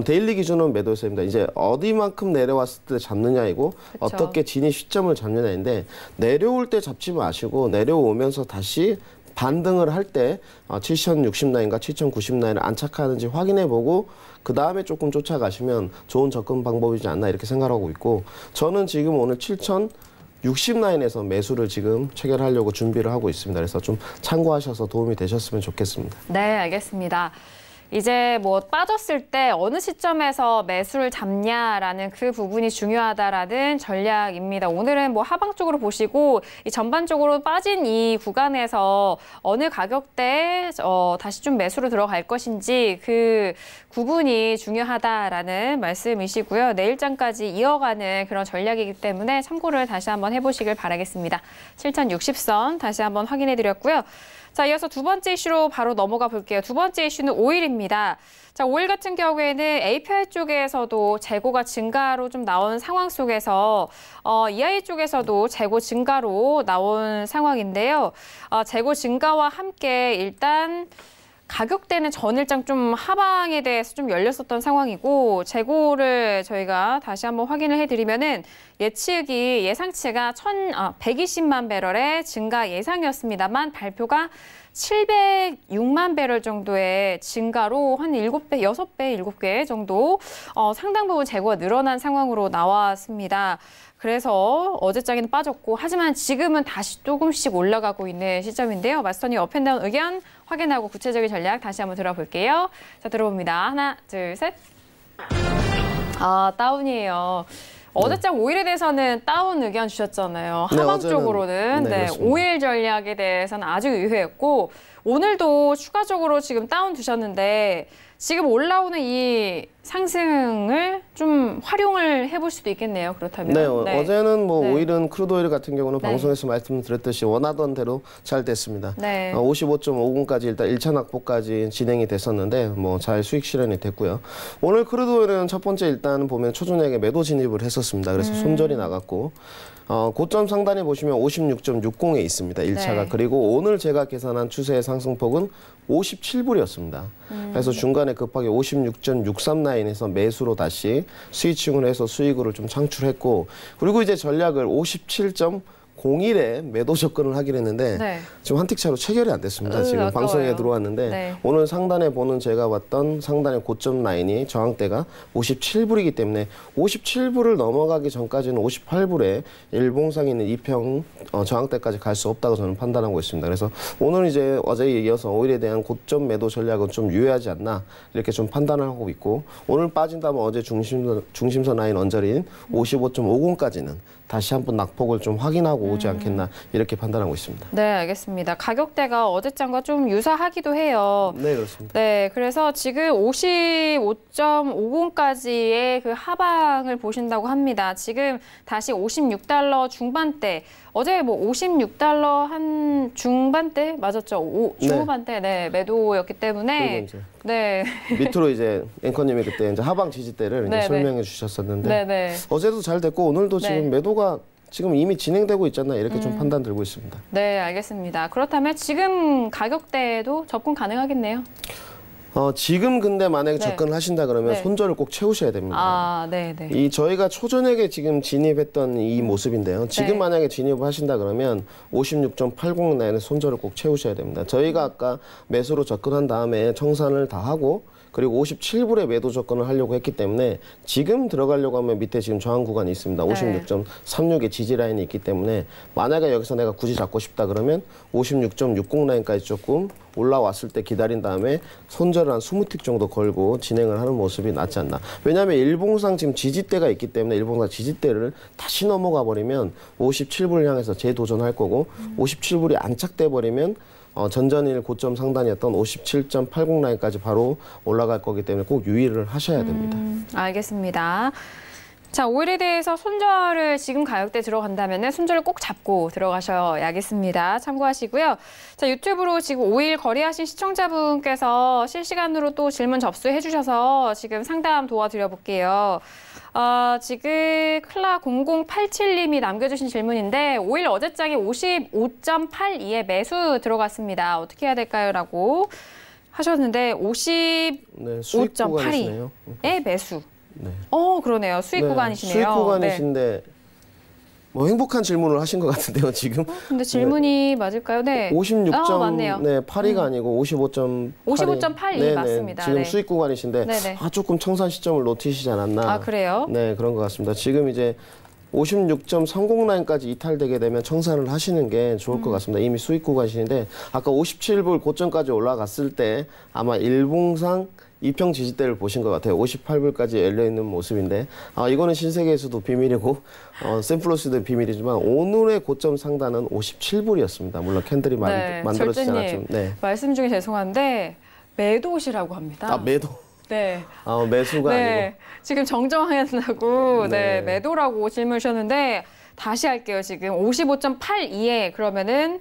데일리 기준은 매도세입니다. 이제 어디만큼 내려왔을 때 잡느냐이고 어떻게 진입 시점을 잡느냐인데 내려올 때 잡지 마시고 내려오면서 다시 반등을 할 때 7060라인과 7090라인을 안착하는지 확인해보고 그 다음에 조금 쫓아가시면 좋은 접근 방법이지 않나 이렇게 생각하고 있고 저는 지금 오늘 7060라인에서 매수를 지금 체결하려고 준비를 하고 있습니다. 그래서 좀 참고하셔서 도움이 되셨으면 좋겠습니다. 네, 알겠습니다. 이제 뭐 빠졌을 때 어느 시점에서 매수를 잡냐라는 그 부분이 중요하다라는 전략입니다. 오늘은 뭐 하방 쪽으로 보시고 이 전반적으로 빠진 이 구간에서 어느 가격대에 다시 좀 매수로 들어갈 것인지 그 구분이 중요하다라는 말씀이시고요. 내일장까지 이어가는 그런 전략이기 때문에 참고를 다시 한번 해보시길 바라겠습니다. 7060선 다시 한번 확인해 드렸고요. 자, 이어서 두 번째 이슈로 바로 넘어가 볼게요. 두 번째 이슈는 오일입니다. 자, 오일 같은 경우에는 API 쪽에서도 재고가 증가로 좀 나온 상황 속에서 EIA 쪽에서도 재고 증가로 나온 상황인데요. 재고 증가와 함께 일단 가격대는 전일장 좀 하방에 대해서 좀 열렸었던 상황이고 재고를 저희가 다시 한번 확인을 해드리면은 예측이 예상치가 120만 배럴의 증가 예상이었습니다만 발표가 706만 배럴 정도의 증가로 한 7배, 6배, 7개 정도 상당 부분 재고가 늘어난 상황으로 나왔습니다. 그래서 어제장에는 빠졌고 하지만 지금은 다시 조금씩 올라가고 있는 시점인데요. 마스터님 업앤다운 의견 확인하고 구체적인 전략 다시 한번 들어볼게요. 자, 들어봅니다. 하나, 둘, 셋. 아, 다운이에요. 어제장 5일에 대해서는 다운 의견 주셨잖아요. 네, 하방 어제는- 쪽으로는. 네, 그렇습니다. 5일 전략에 대해서는 아주 유효했고 오늘도 추가적으로 지금 다운 두셨는데 지금 올라오는 이 상승을 좀 활용을 해볼 수도 있겠네요. 그렇다면. 네, 어제는 뭐 네. 오일은 크루드오일 같은 경우는 네. 방송에서 말씀드렸듯이 원하던 대로 잘 됐습니다. 네. 55.50까지 일단 1차 납부까지 진행이 됐었는데 뭐 잘 수익 실현이 됐고요. 오늘 크루드오일은 첫 번째 일단 보면 초저녁에 매도 진입을 했었습니다. 그래서 손절이 나갔고 고점 상단에 보시면 56.60에 있습니다. 1차가. 네. 그리고 오늘 제가 계산한 추세의 상승폭은 57불이었습니다. 그래서 중간에 급하게 56.63 라인에서 매수로 다시 스위칭을 해서 수익을 좀 창출했고 그리고 이제 전략을 57.01에 매도 접근을 하긴 했는데 네. 지금 한 틱 차로 체결이 안 됐습니다. 지금 아까워요. 방송에 들어왔는데 네. 오늘 상단에 보는 제가 봤던 상단의 고점 라인이 저항대가 57불이기 때문에 57불을 넘어가기 전까지는 58불에 일봉상에 있는 2평 저항대까지 갈 수 없다고 저는 판단하고 있습니다. 그래서 오늘 이제 어제에 이어서 오일에 대한 고점 매도 전략은 좀 유효하지 않나 이렇게 좀 판단을 하고 있고 오늘 빠진다면 어제 중심선 라인 언저리인 55.50까지는 다시 한번 낙폭을 좀 확인하고 오지 않겠나 이렇게 판단하고 있습니다. 네, 알겠습니다. 가격대가 어제장과 좀 유사하기도 해요. 네, 그렇습니다. 네, 그래서 지금 55.50까지의 그 하방을 보신다고 합니다. 지금 다시 56달러 중반대, 어제 뭐 56달러 한 중반대 맞았죠? 네. 중후반대 네, 매도였기 그리고 때문에 이제 네, 밑으로 이제 앵커님이 그때 이제 하방 지지대를 이제 네, 설명해 주셨었는데 네, 네. 어제도 잘 됐고 오늘도 네. 지금 매도가 지금 이미 진행되고 있잖아요. 이렇게 좀 판단 들고 있습니다. 네, 알겠습니다. 그렇다면 지금 가격대에도 접근 가능하겠네요. 지금 근데 만약에 네. 접근을 하신다 그러면 네. 손절을 꼭 채우셔야 됩니다. 아, 네, 네. 이 저희가 초저녁에 지금 진입했던 이 모습인데요. 지금 네. 만약에 진입을 하신다 그러면 56.80 라인에 손절을 꼭 채우셔야 됩니다. 저희가 아까 매수로 접근한 다음에 청산을 다 하고 그리고 57불에 매도 접근을 하려고 했기 때문에 지금 들어가려고 하면 밑에 지금 저항 구간이 있습니다. 56.36의 지지 라인이 있기 때문에 만약에 여기서 내가 굳이 잡고 싶다 그러면 56.60 라인까지 조금 올라왔을 때 기다린 다음에 손절을 한 20틱 정도 걸고 진행을 하는 모습이 낫지 않나. 왜냐하면 일봉상 지금 지지대가 있기 때문에 일봉상 지지대를 다시 넘어가 버리면 57불을 향해서 재도전할 거고 57불이 안착돼 버리면 전전일 고점 상단이었던 57.80 라인까지 바로 올라갈 거기 때문에 꼭 유의를 하셔야 됩니다. 알겠습니다. 자, 오일에 대해서 손절을 지금 가격대 들어간다면 손절을 꼭 잡고 들어가셔야겠습니다. 참고하시고요. 자, 유튜브로 지금 오일 거래하신 시청자분께서 실시간으로 또 질문 접수해 주셔서 지금 상담 도와드려볼게요. 지금 클라0087님이 남겨주신 질문인데 오일 어제장에 55.82에 매수 들어갔습니다. 어떻게 해야 될까요? 라고 하셨는데 55.82에 매수. 네. 그러네요. 수익 네, 구간이시네요. 수익 구간이신데 뭐 행복한 질문을 하신 것 같은데요, 지금. 근데 질문이 맞을까요? 네. 56점 맞네요. 네, 8위가 아니고 55.82. 55.82 맞습니다. 지금 네. 수익 구간이신데 네네. 조금 청산 시점을 놓치시지 않았나. 그래요? 네, 그런 것 같습니다. 지금 이제 56.30 라인까지 이탈되게 되면 청산을 하시는 게 좋을 것 같습니다. 이미 수익 구간이신데 아까 57불 고점까지 올라갔을 때 아마 일봉상 2평 지지대를 보신 것 같아요. 58불까지 열려있는 모습인데 이거는 신세계에서도 비밀이고 샘플로스도 비밀이지만 오늘의 고점 상단은 57불이었습니다. 물론 캔들이 만들어지지 않았지만. 네. 말씀 중에 죄송한데 매도시라고 합니다. 매도. 네. 매수가 아니고. 지금 정정한다고 네. 매도라고 질문 주셨는데 다시 할게요. 지금 55.82에 그러면은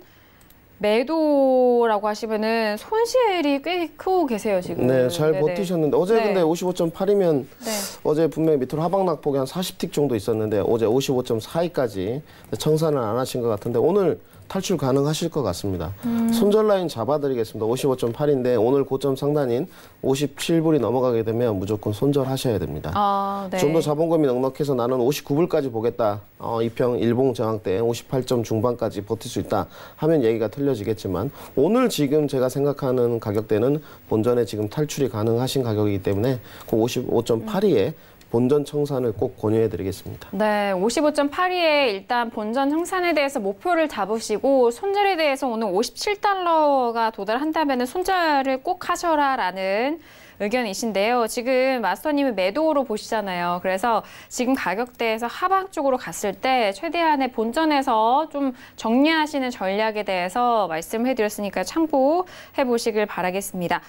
매도라고 하시면은 손실이 꽤 크고 계세요, 지금. 네, 잘 버티셨는데 어제 네. 근데 55.8이면 네. 어제 분명히 밑으로 하방 낙폭이 한 40틱 정도 있었는데 어제 55.42까지 청산을 안 하신 것 같은데 오늘 탈출 가능하실 것 같습니다. 손절 라인 잡아드리겠습니다. 55.8인데 오늘 고점 상단인 57불이 넘어가게 되면 무조건 손절하셔야 됩니다. 네. 좀 더 자본금이 넉넉해서 나는 59불까지 보겠다. 이평 일봉 저항 때 58점 중반까지 버틸 수 있다 하면 얘기가 틀려지겠지만 오늘 지금 제가 생각하는 가격대는 본전에 지금 탈출이 가능하신 가격이기 때문에 그 55.82에 본전 청산을 꼭 권유해드리겠습니다. 네, 55.82에 일단 본전 청산에 대해서 목표를 잡으시고 손절에 대해서 오늘 57달러가 도달한다면 손절을 꼭 하셔라라는 의견이신데요. 지금 마스터님은 매도로 보시잖아요. 그래서 지금 가격대에서 하방 쪽으로 갔을 때 최대한의 본전에서 좀 정리하시는 전략에 대해서 말씀을 해드렸으니까 참고해 보시길 바라겠습니다.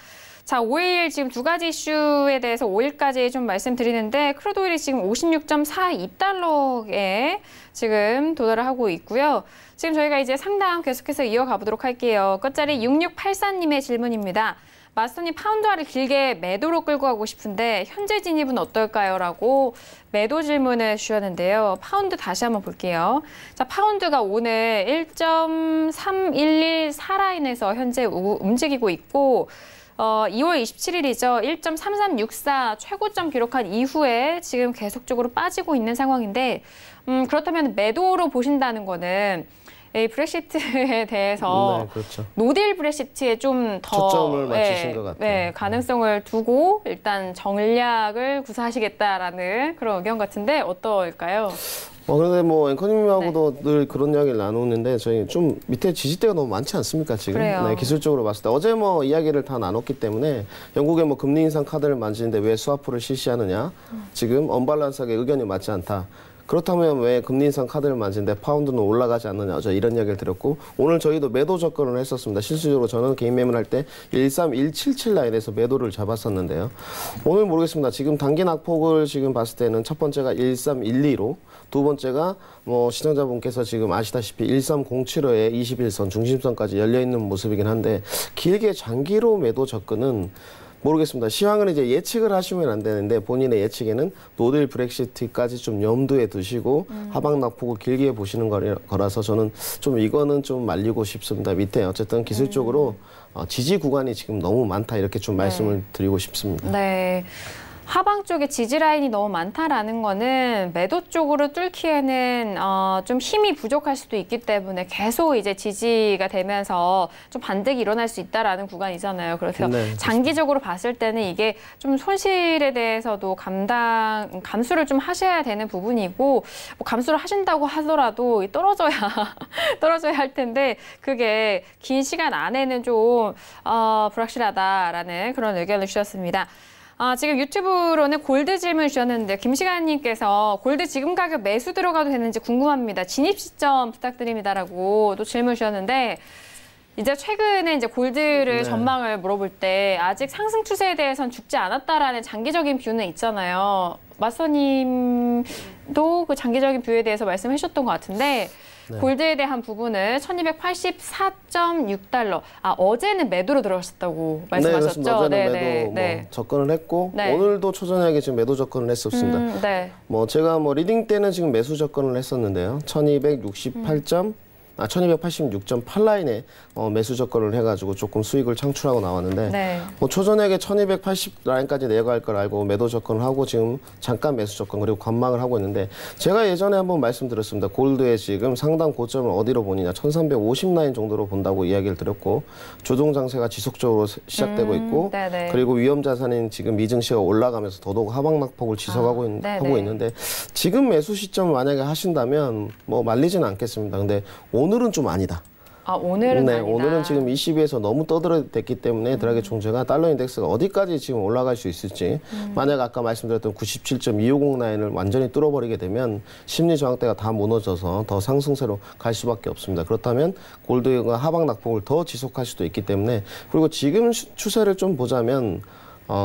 자, 5일 지금 두 가지 이슈에 대해서 5일까지 좀 말씀드리는데 크루드 오일이 지금 56.42달러에 지금 도달을 하고 있고요. 지금 저희가 이제 상담 계속해서 이어가 보도록 할게요. 끝자리 6684님의 질문입니다. 마스터님 파운드화를 길게 매도로 끌고 가고 싶은데 현재 진입은 어떨까요? 라고 매도 질문을 주셨는데요. 파운드 다시 한번 볼게요. 자, 파운드가 오늘 1.3114 라인에서 현재 움직이고 있고 2월 27일이죠. 1.3364 최고점 기록한 이후에 지금 계속적으로 빠지고 있는 상황인데 그렇다면 매도로 보신다는 거는 이 브렉시트에 대해서 네, 그렇죠. 노딜 브렉시트에 좀 더 초점을 맞추신 것 같아요. 네, 가능성을 두고 일단 전략을 구사하시겠다라는 그런 의견 같은데 어떨까요? 그런데 뭐 앵커님하고도 늘 그런 이야기를 나누는데 저희 좀 밑에 지지대가 너무 많지 않습니까 지금? 그래요. 네, 기술적으로 봤을 때 어제 뭐 이야기를 다 나눴기 때문에 영국의 뭐 금리 인상 카드를 만지는데 왜 스와프를 실시하느냐? 지금 언밸런스하게 의견이 맞지 않다. 그렇다면 왜 금리 인상 카드를 만지는데 파운드는 올라가지 않느냐, 저 이런 이야기를 드렸고 오늘 저희도 매도 접근을 했었습니다. 실질적으로 저는 개인 매매를 할 때 13177 라인에서 매도를 잡았었는데요. 오늘 모르겠습니다. 지금 단기 낙폭을 지금 봤을 때는 첫 번째가 1312로 두 번째가 뭐 시청자분께서 지금 아시다시피 1307호에 21선 중심선까지 열려 있는 모습이긴 한데 길게 장기로 매도 접근은 모르겠습니다. 시황은 이제 예측을 하시면 안 되는데 본인의 예측에는 노딜 브렉시트까지 좀 염두에 두시고 하방 낙폭을 길게 보시는 거라서 저는 좀 이거는 좀 말리고 싶습니다. 밑에 어쨌든 기술적으로 지지 구간이 지금 너무 많다 이렇게 좀 말씀을 드리고 싶습니다. 네. 하방 쪽에 지지 라인이 너무 많다라는 거는 매도 쪽으로 뚫기에는 좀 힘이 부족할 수도 있기 때문에 계속 이제 지지가 되면서 좀 반등이 일어날 수 있다라는 구간이잖아요. 그래서 네, 장기적으로 봤을 때는 이게 좀 손실에 대해서도 감수를 좀 하셔야 되는 부분이고 뭐 감수를 하신다고 하더라도 떨어져야 할 텐데 그게 긴 시간 안에는 좀 불확실하다라는 그런 의견을 주셨습니다. 지금 유튜브로는 골드 질문 주셨는데 김시간님께서 골드 지금 가격 매수 들어가도 되는지 궁금합니다. 진입 시점 부탁드립니다라고 또 질문 주셨는데 이제 최근에 이제 골드를 전망을 물어볼 때 아직 상승 추세에 대해서는 죽지 않았다라는 장기적인 뷰는 있잖아요. 마스터님도 그 장기적인 뷰에 대해서 말씀해 주셨던 것 같은데 골드에 대한 부분을 1284.6달러. 어제는 매도로 들어가셨다고 말씀하셨죠? 네, 그렇습니다. 어제는 매도 뭐 접근을 했고 오늘도 초저녁에 지금 매도 접근을 했었습니다. 뭐 제가 뭐 리딩 때는 지금 매수 접근을 했었는데요. 1286.8 라인에 매수 접근을 해가지고 조금 수익을 창출하고 나왔는데 뭐 초저녁에 1280 라인까지 내려갈 걸 알고 매도 접근을 하고 지금 잠깐 매수 접근 그리고 관망을 하고 있는데 제가 예전에 한번 말씀드렸습니다. 골드의 지금 상당 고점을 어디로 보느냐 1350 라인 정도로 본다고 이야기를 드렸고 조정 장세가 지속적으로 시작되고 있고 그리고 위험 자산인 지금 미증시가 올라가면서 더더욱 하방 낙폭을 지속하고 하고 있는데 지금 매수 시점 만약에 하신다면 뭐 말리지는 않겠습니다. 근데 오늘은 좀 아니다. 오늘은 아니다. 오늘은 지금 22에서 너무 떠들어댔기 때문에 드라기 총재가 달러 인덱스가 어디까지 지금 올라갈 수 있을지 만약 아까 말씀드렸던 97.250 라인을 완전히 뚫어버리게 되면 심리 저항대가 다 무너져서 더 상승세로 갈 수밖에 없습니다. 그렇다면 골드가 하방 낙폭을 더 지속할 수도 있기 때문에 그리고 지금 추세를 좀 보자면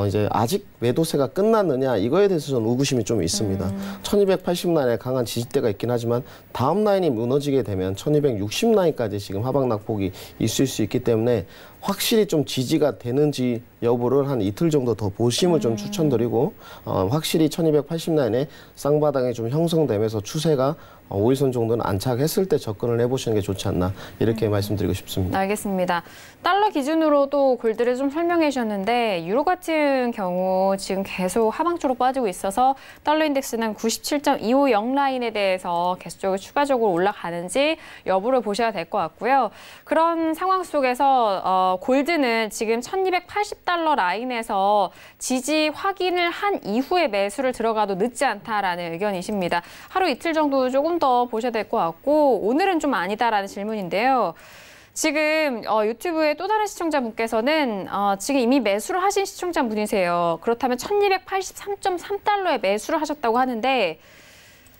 이제 아직 매도세가 끝났느냐 이거에 대해서 저는 의구심이 좀 있습니다. 1280 라인에 강한 지지대가 있긴 하지만 다음 라인이 무너지게 되면 1260 라인까지 지금 하방 낙폭이 있을 수 있기 때문에 확실히 좀 지지가 되는지 여부를 한 이틀 정도 더 보심을 좀 추천드리고 확실히 1280 라인에 쌍바닥이 좀 형성되면서 추세가 5일선 정도는 안착했을 때 접근을 해보시는 게 좋지 않나 이렇게 말씀드리고 싶습니다. 알겠습니다. 달러 기준으로도 골드를 좀 설명해 주셨는데 유로 같은 경우 지금 계속 하방으로 빠지고 있어서 달러 인덱스는 97.250 라인에 대해서 계속적으로 추가적으로 올라가는지 여부를 보셔야 될 것 같고요. 그런 상황 속에서 골드는 지금 1280달러 라인에서 지지 확인을 한 이후에 매수를 들어가도 늦지 않다라는 의견이십니다. 하루 이틀 정도 조금 더 보셔야 될 것 같고 오늘은 좀 아니다라는 질문인데요. 지금 유튜브의 또 다른 시청자분께서는 지금 이미 매수를 하신 시청자분이세요. 그렇다면 1283.3달러에 매수를 하셨다고 하는데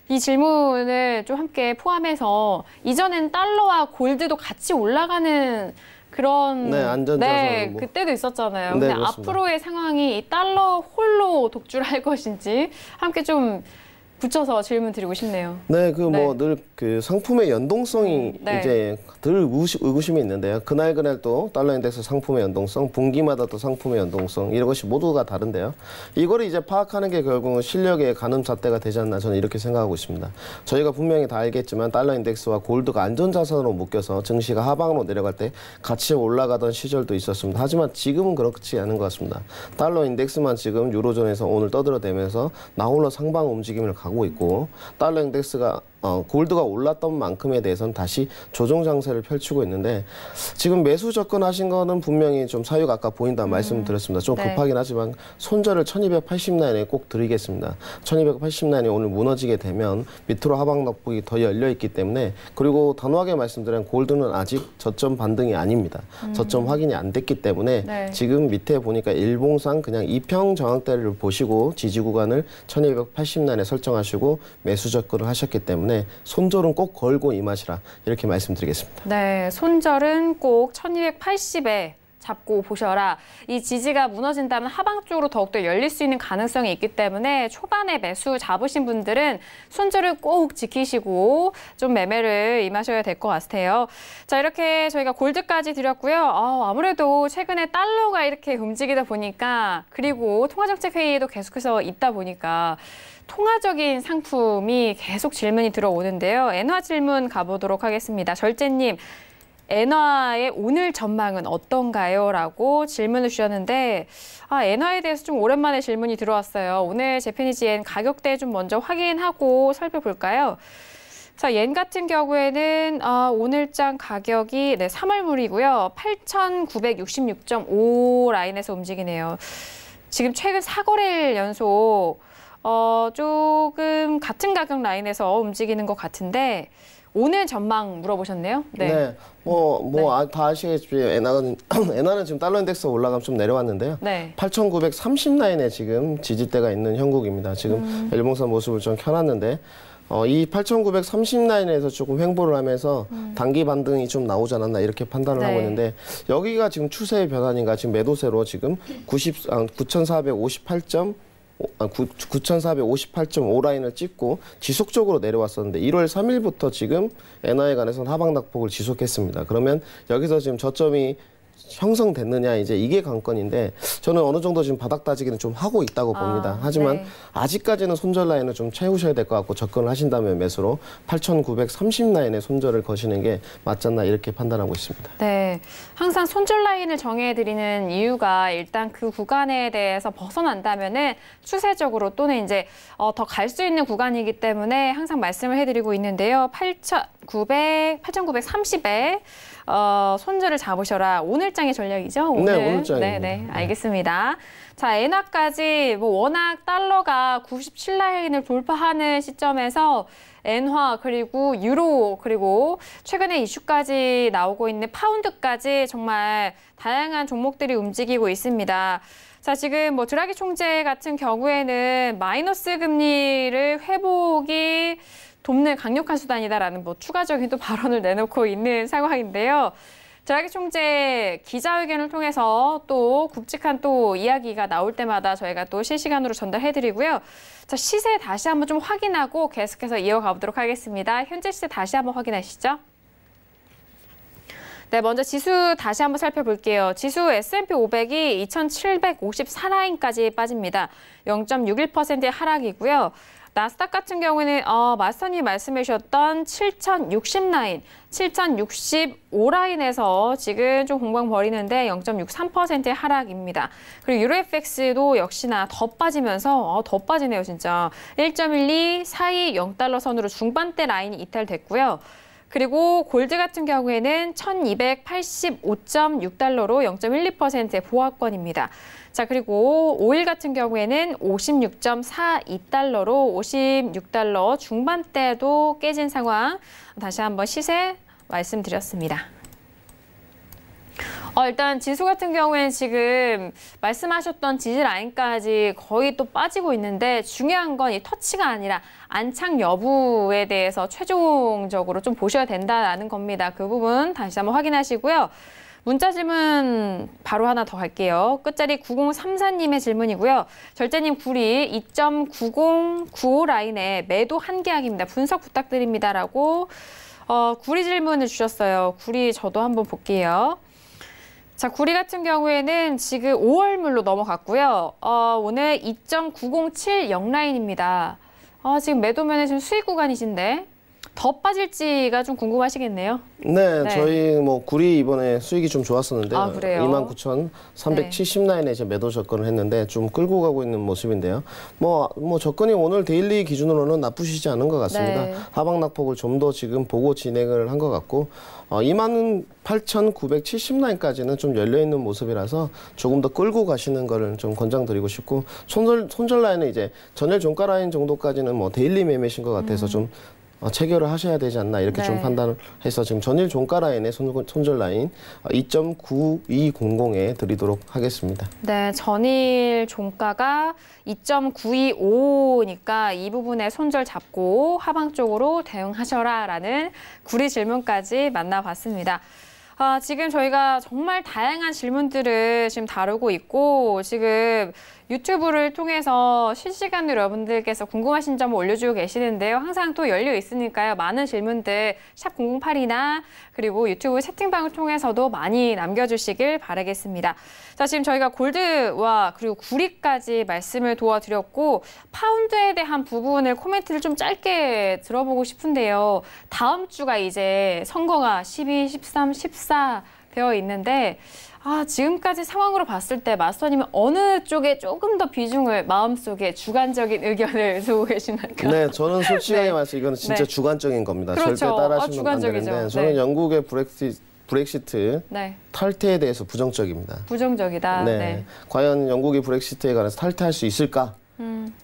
이 질문을 좀 함께 포함해서 이전엔 달러와 골드도 같이 올라가는 그런 안전자산으로 그때도 있었잖아요. 네, 근데 그렇습니다. 앞으로의 상황이 이 달러 홀로 독주를 것인지 함께 좀 붙여서 질문 드리고 싶네요. 네, 늘 그 상품의 연동성이 네. 이제 늘 의구심이 있는데요. 그날 또 달러 인덱스 상품의 연동성, 분기마다 또 상품의 연동성 이런 것이 모두가 다른데요. 이거를 이제 파악하는 게 결국은 실력의 가늠잣대가 되지 않나 저는 이렇게 생각하고 있습니다. 저희가 분명히 다 알겠지만 달러 인덱스와 골드가 안전자산으로 묶여서 증시가 하방으로 내려갈 때 같이 올라가던 시절도 있었습니다. 하지만 지금은 그렇지 않은 것 같습니다. 달러 인덱스만 지금 유로존에서 오늘 떠들어대면서 나홀로 상방 움직임을 가고 있고 달러 인덱스가 골드가 올랐던 만큼에 대해서는 다시 조정 장세를 펼치고 있는데 지금 매수 접근하신 거는 분명히 좀 사유가 아까 보인다는 말씀을 드렸습니다. 좀 급하긴 하지만 손절을 1280라인에 꼭 드리겠습니다. 1280라인이 오늘 무너지게 되면 밑으로 하방 낙폭이 더 열려 있기 때문에 그리고 단호하게 말씀드리면 골드는 아직 저점 반등이 아닙니다. 저점 확인이 안 됐기 때문에 지금 밑에 보니까 일봉상 그냥 이평 저항대를 보시고 지지 구간을 1280라인에 설정하시고 매수 접근을 하셨기 때문에 손절은 꼭 걸고 임하시라 이렇게 말씀드리겠습니다. 네, 손절은 꼭 1280에 잡고 보셔라. 이 지지가 무너진다면 하방 쪽으로 더욱더 열릴 수 있는 가능성이 있기 때문에 초반에 매수 잡으신 분들은 손절을 꼭 지키시고 좀 매매를 임하셔야 될 것 같아요. 자, 이렇게 저희가 골드까지 드렸고요. 아무래도 최근에 달러가 이렇게 움직이다 보니까 그리고 통화정책회의도 계속해서 있다 보니까 통화적인 상품이 계속 질문이 들어오는데요. 엔화 질문 가보도록 하겠습니다. 절제님, 엔화의 오늘 전망은 어떤가요? 라고 질문을 주셨는데 엔화에 대해서 좀 오랜만에 질문이 들어왔어요. 오늘 제피니지엔 가격대 좀 먼저 확인하고 살펴볼까요? 자, 옌 같은 경우에는 오늘장 가격이 3월물이고요. 8,966.5 라인에서 움직이네요. 지금 최근 4거래일 연속 조금 같은 가격 라인에서 움직이는 것 같은데 오늘 전망 물어보셨네요. 네. 다 아시겠지만 엔화는 지금 달러 인덱스 올라가면 좀 내려왔는데요. 8,930 라인에 지금 지지대가 있는 형국입니다. 지금 일봉선 모습을 좀 켜놨는데 이 8,930 라인에서 조금 횡보를 하면서 단기 반등이 좀 나오지 않았나 이렇게 판단을 하고 있는데 여기가 지금 추세의 변환인가 지금 매도세로 지금 9,458.5 라인을 찍고 지속적으로 내려왔었는데 1월 3일부터 지금 엔화에 관해서는 하방 낙폭을 지속했습니다. 그러면 여기서 지금 저점이 형성됐느냐 이제 이게 관건인데 저는 어느 정도 지금 바닥 따지기는 좀 하고 있다고 봅니다. 하지만 아직까지는 손절 라인을 좀 채우셔야 될 것 같고 접근을 하신다면 매수로 8,930 라인에 손절을 거시는 게 맞지 않나 이렇게 판단하고 있습니다. 네, 항상 손절 라인을 정해드리는 이유가 일단 그 구간에 대해서 벗어난다면은 추세적으로 또는 이제 더 갈 수 있는 구간이기 때문에 항상 말씀을 해드리고 있는데요. 8,930에 손절을 잡으셔라. 오늘장의 전략이죠? 오늘. 네, 오늘장입니다. 네, 알겠습니다. 자, 엔화까지 워낙 달러가 97라인을 돌파하는 시점에서 엔화 그리고 유로 그리고 최근에 이슈까지 나오고 있는 파운드까지 정말 다양한 종목들이 움직이고 있습니다. 자, 지금 드라기 총재 같은 경우에는 마이너스 금리를 회복이 돕는 강력한 수단이다라는 추가적인 또 발언을 내놓고 있는 상황인데요. 드라기 총재 기자회견을 통해서 또 굵직한 또 이야기가 나올 때마다 저희가 또 실시간으로 전달해드리고요. 자, 시세 다시 한번 좀 확인하고 계속해서 이어가 보도록 하겠습니다. 현재 시세 다시 한번 확인하시죠. 네, 먼저 지수 다시 한번 살펴볼게요. 지수 S&P 500이 2,754라인까지 빠집니다. 0.61%의 하락이고요. 나스닥 같은 경우는 마스터님 말씀해 주셨던 7060 라인, 7065 라인에서 지금 좀 공방 벌이는데 0.63%의 하락입니다. 그리고 유로FX도 역시나 더 빠지면서 더 빠지네요, 진짜. 1.12, 420 0달러 선으로 중반대 라인이 이탈됐고요. 그리고 골드 같은 경우에는 1285.6달러로 0.12%의 보합권입니다. 자, 그리고 오일 같은 경우에는 56.42달러로 56달러 중반대도 깨진 상황. 다시 한번 시세 말씀드렸습니다. 일단 지수 같은 경우에는 지금 말씀하셨던 지지 라인까지 거의 또 빠지고 있는데 중요한 건 이 터치가 아니라 안착 여부에 대해서 최종적으로 좀 보셔야 된다는 겁니다. 그 부분 다시 한번 확인하시고요. 문자 질문 바로 하나 더 갈게요. 끝자리 9034님의 질문이고요. 절제님 구리 2.9095 라인에 매도 한 계약입니다. 분석 부탁드립니다라고 구리 질문을 주셨어요. 구리 저도 한번 볼게요. 자, 구리 같은 경우에는 지금 5월물로 넘어갔고요. 오늘 2.9070 라인입니다. 지금 매도면에 지금 수익 구간이신데 더 빠질지가 좀 궁금하시겠네요. 네, 네. 저희 뭐 구리 이번에 수익이 좀 좋았었는데 그래요? 29,370 라인에 이제 매도 접근을 했는데 좀 끌고 가고 있는 모습인데요. 뭐 접근이 오늘 데일리 기준으로는 나쁘시지 않은 것 같습니다. 네. 하방 낙폭을 좀 더 지금 보고 진행을 한 것 같고 28,970 라인까지는 좀 열려 있는 모습이라서 조금 더 끌고 가시는 거를 좀 권장드리고 싶고 손절 라인은 이제 전일 종가 라인 정도까지는 뭐 데일리 매매신 것 같아서 좀 체결을 하셔야 되지 않나 이렇게 네. 좀 판단을 해서 지금 전일 종가 라인의 손절 라인 2.9200에 드리도록 하겠습니다. 네, 전일 종가가 2.925니까 이 부분에 손절 잡고 하방 쪽으로 대응하셔라라는 구리 질문까지 만나봤습니다. 지금 저희가 정말 다양한 질문들을 지금 다루고 있고 지금 유튜브를 통해서 실시간으로 여러분들께서 궁금하신 점을 올려주고 계시는데요. 항상 또 열려 있으니까요. 많은 질문들 샵 008이나 그리고 유튜브 채팅방을 통해서도 많이 남겨주시길 바라겠습니다. 자, 지금 저희가 골드와 그리고 구리까지 말씀을 도와드렸고 파운드에 대한 부분을 코멘트를 좀 짧게 들어보고 싶은데요. 다음 주가 이제 선거가 12, 13, 14 되어 있는데 지금까지 상황으로 봤을 때 마스터님은 어느 쪽에 조금 더 비중을 마음속에 주관적인 의견을 두고 계시나요? 네, 저는 솔직하게 네. 말해서 이거는 진짜 네. 주관적인 겁니다. 그렇죠. 절대 따라하시면 안 주관적이죠. 되는데 저는 네. 영국의 브렉시트 네, 탈퇴에 대해서 부정적입니다. 부정적이다. 네. 네. 과연 영국이 브렉시트에 관해서 탈퇴할 수 있을까?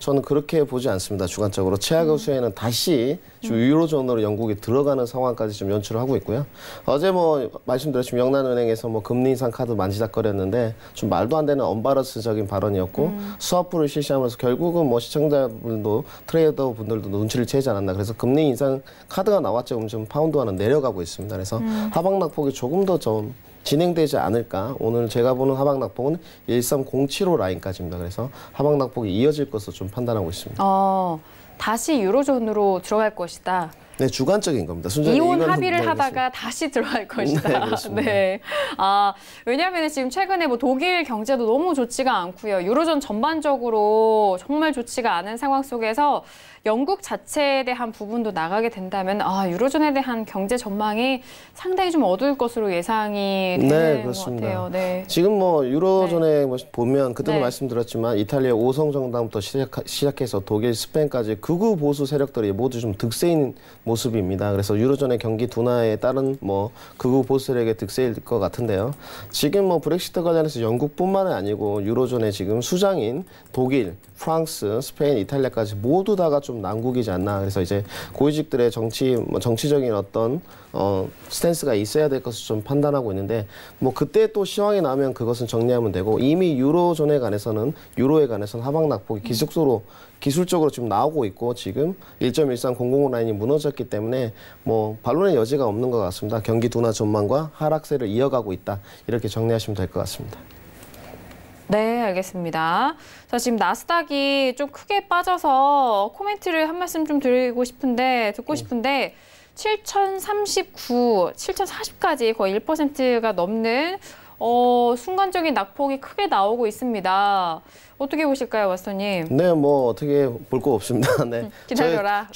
저는 그렇게 보지 않습니다. 주관적으로 최악 수에는 다시 유로존으로 영국이 들어가는 상황까지 좀 연출을 하고 있고요. 어제 뭐 말씀드렸지만 영란은행에서 뭐 금리 인상 카드 만지작거렸는데 좀 말도 안 되는 언바러스적인 발언이었고 스와프를 실시하면서 결국은 뭐 시청자분들도 트레이더 분들도 눈치를 채지 않았나. 그래서 금리 인상 카드가 나왔죠. 그럼 좀 파운드화는 내려가고 있습니다. 그래서 하방 낙폭이 조금 더 좀 진행되지 않을까. 오늘 제가 보는 하방 낙폭은 13075 라인까지입니다. 그래서 하방 낙폭이 이어질 것으로 좀 판단하고 있습니다. 다시 유로존으로 들어갈 것이다. 네, 주관적인 겁니다. 순전히 이혼 이건 합의를 네, 하다가 다시 들어갈 것이다. 네, 그렇습니다. 네. 왜냐하면 지금 최근에 뭐 독일 경제도 너무 좋지가 않고요. 유로존 전반적으로 정말 좋지가 않은 상황 속에서 영국 자체에 대한 부분도 나가게 된다면 유로존에 대한 경제 전망이 상당히 좀 어두울 것으로 예상이 되는 네, 것 그렇습니다. 같아요. 네. 지금 뭐 유로존에 뭐 보면 그때도 네. 말씀드렸지만 이탈리아 5성 정당부터 시작해서 독일, 스페인까지 극우 보수 세력들이 모두 좀 득세인 모습입니다. 그래서 유로존의 경기 둔화에 따른 뭐 극우 보수 세력의 득세일 것 같은데요. 지금 뭐 브렉시트 관련해서 영국뿐만 아니고 유로존의 지금 수장인 독일, 프랑스, 스페인, 이탈리아까지 모두 다가 좀 난국이지 않나. 그래서 이제 고위직들의 정치적인 어떤 스탠스가 있어야 될 것을 좀 판단하고 있는데 뭐 그때 또 시황이 나면 그것은 정리하면 되고 이미 유로존에 관해서는 유로에 관해서는 하방 낙폭이 기술적으로 지금 나오고 있고 지금 1.1300 라인이 무너졌기 때문에 뭐 반론의 여지가 없는 것 같습니다. 경기 둔화 전망과 하락세를 이어가고 있다. 이렇게 정리하시면 될 것 같습니다. 네, 알겠습니다. 자, 지금 나스닥이 좀 크게 빠져서 코멘트를 한 말씀 좀 듣고 싶은데 7039, 7040까지 거의 1%가 넘는 순간적인 낙폭이 크게 나오고 있습니다. 어떻게 보실까요, 마스터님? 네, 뭐 어떻게 볼 거 없습니다. 네. 기다려라.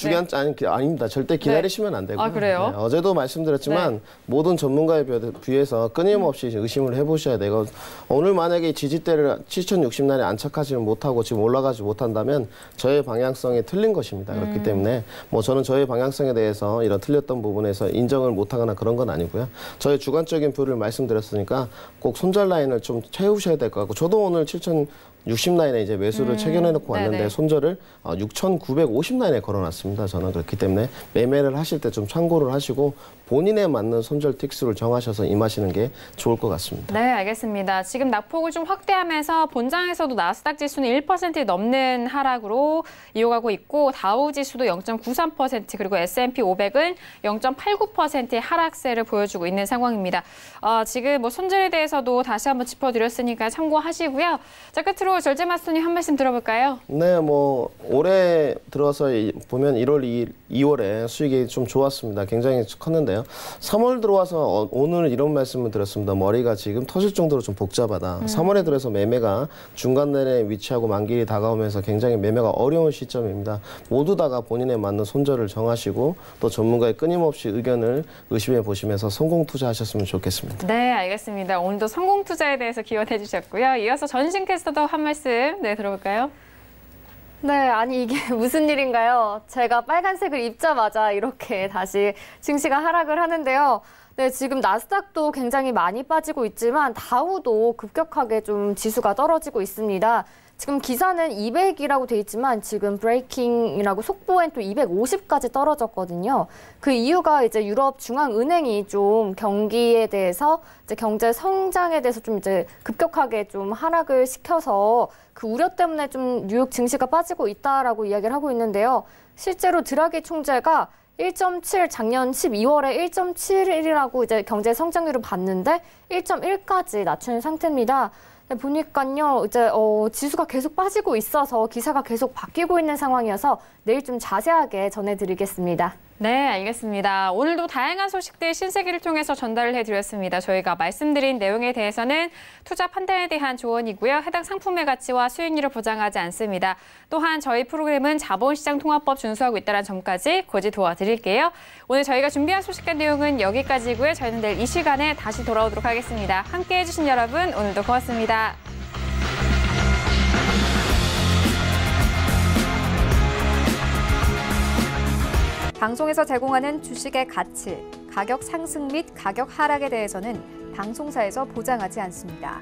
아닙니다. 절대 기다리시면 안 되고요. 아, 그래요? 네, 어제도 말씀드렸지만 모든 전문가에 비해서 끊임없이 의심을 해보셔야 되고 오늘 만약에 지지대를 7,060난에 안착하지는 못하고 지금 올라가지 못한다면 저의 방향성이 틀린 것입니다. 그렇기 때문에 뭐 저는 저의 방향성에 대해서 이런 틀렸던 부분에서 인정을 못하거나 그런 건 아니고요. 저의 주관적인 뷰를 말씀드렸으니까 꼭 손절 라인을 좀 채우셔야 될 것 같고 저도 오늘 7,060라인에 이제 매수를 체결해놓고 왔는데 네네. 손절을 6,950라인에 걸어놨습니다. 저는 그렇기 때문에 매매를 하실 때 좀 참고를 하시고 본인에 맞는 손절 틱수를 정하셔서 임하시는 게 좋을 것 같습니다. 네, 알겠습니다. 지금 낙폭을 좀 확대하면서 본장에서도 나스닥 지수는 1% 넘는 하락으로 이어가고 있고 다우 지수도 0.93% 그리고 S&P 500은 0.89%의 하락세를 보여주고 있는 상황입니다. 지금 뭐 손절에 대해서도 다시 한번 짚어드렸으니까 참고하시고요. 자, 끝으로 절제 마스터님 한 말씀 들어볼까요? 네, 뭐 올해 들어서 보면 1월, 2월에 수익이 좀 좋았습니다. 굉장히 컸는데요. 3월 들어와서 오늘 이런 말씀을 드렸습니다. 머리가 지금 터질 정도로 좀 복잡하다. 3월에 들어서 매매가 중간 내에 위치하고 만기일이 다가오면서 굉장히 매매가 어려운 시점입니다. 모두 다가 본인에 맞는 손절을 정하시고 또 전문가의 끊임없이 의견을 의심해 보시면서 성공 투자하셨으면 좋겠습니다. 네, 알겠습니다. 오늘도 성공 투자에 대해서 기원해 주셨고요. 이어서 전신 캐스터도 한 말씀 들어볼까요? 네, 아니 이게 무슨 일인가요? 제가 빨간색을 입자마자 이렇게 다시 증시가 하락을 하는데요. 네, 지금 나스닥도 굉장히 많이 빠지고 있지만 다우도 급격하게 좀 지수가 떨어지고 있습니다. 지금 기사는 200이라고 돼 있지만 지금 브레이킹이라고 속보엔 또 250까지 떨어졌거든요. 그 이유가 이제 유럽 중앙은행이 좀 경기에 대해서 이제 경제 성장에 대해서 좀 이제 급격하게 좀 하락을 시켜서 그 우려 때문에 좀 뉴욕 증시가 빠지고 있다라고 이야기를 하고 있는데요. 실제로 드라기 총재가 1.7 작년 12월에 1.7이라고 이제 경제 성장률을 봤는데 1.1까지 낮춘 상태입니다. 보니까요, 이제 지수가 계속 빠지고 있어서 기사가 계속 바뀌고 있는 상황이어서 내일 좀 자세하게 전해드리겠습니다. 네, 알겠습니다. 오늘도 다양한 소식들 신세계를 통해서 전달을 해드렸습니다. 저희가 말씀드린 내용에 대해서는 투자 판단에 대한 조언이고요. 해당 상품의 가치와 수익률을 보장하지 않습니다. 또한 저희 프로그램은 자본시장 통합법 준수하고 있다는 점까지 고지 도와드릴게요. 오늘 저희가 준비한 소식과 내용은 여기까지고요. 저희는 내일 이 시간에 다시 돌아오도록 하겠습니다. 함께해 주신 여러분 오늘도 고맙습니다. 방송에서 제공하는 주식의 가치, 가격 상승 및 가격 하락에 대해서는 방송사에서 보장하지 않습니다.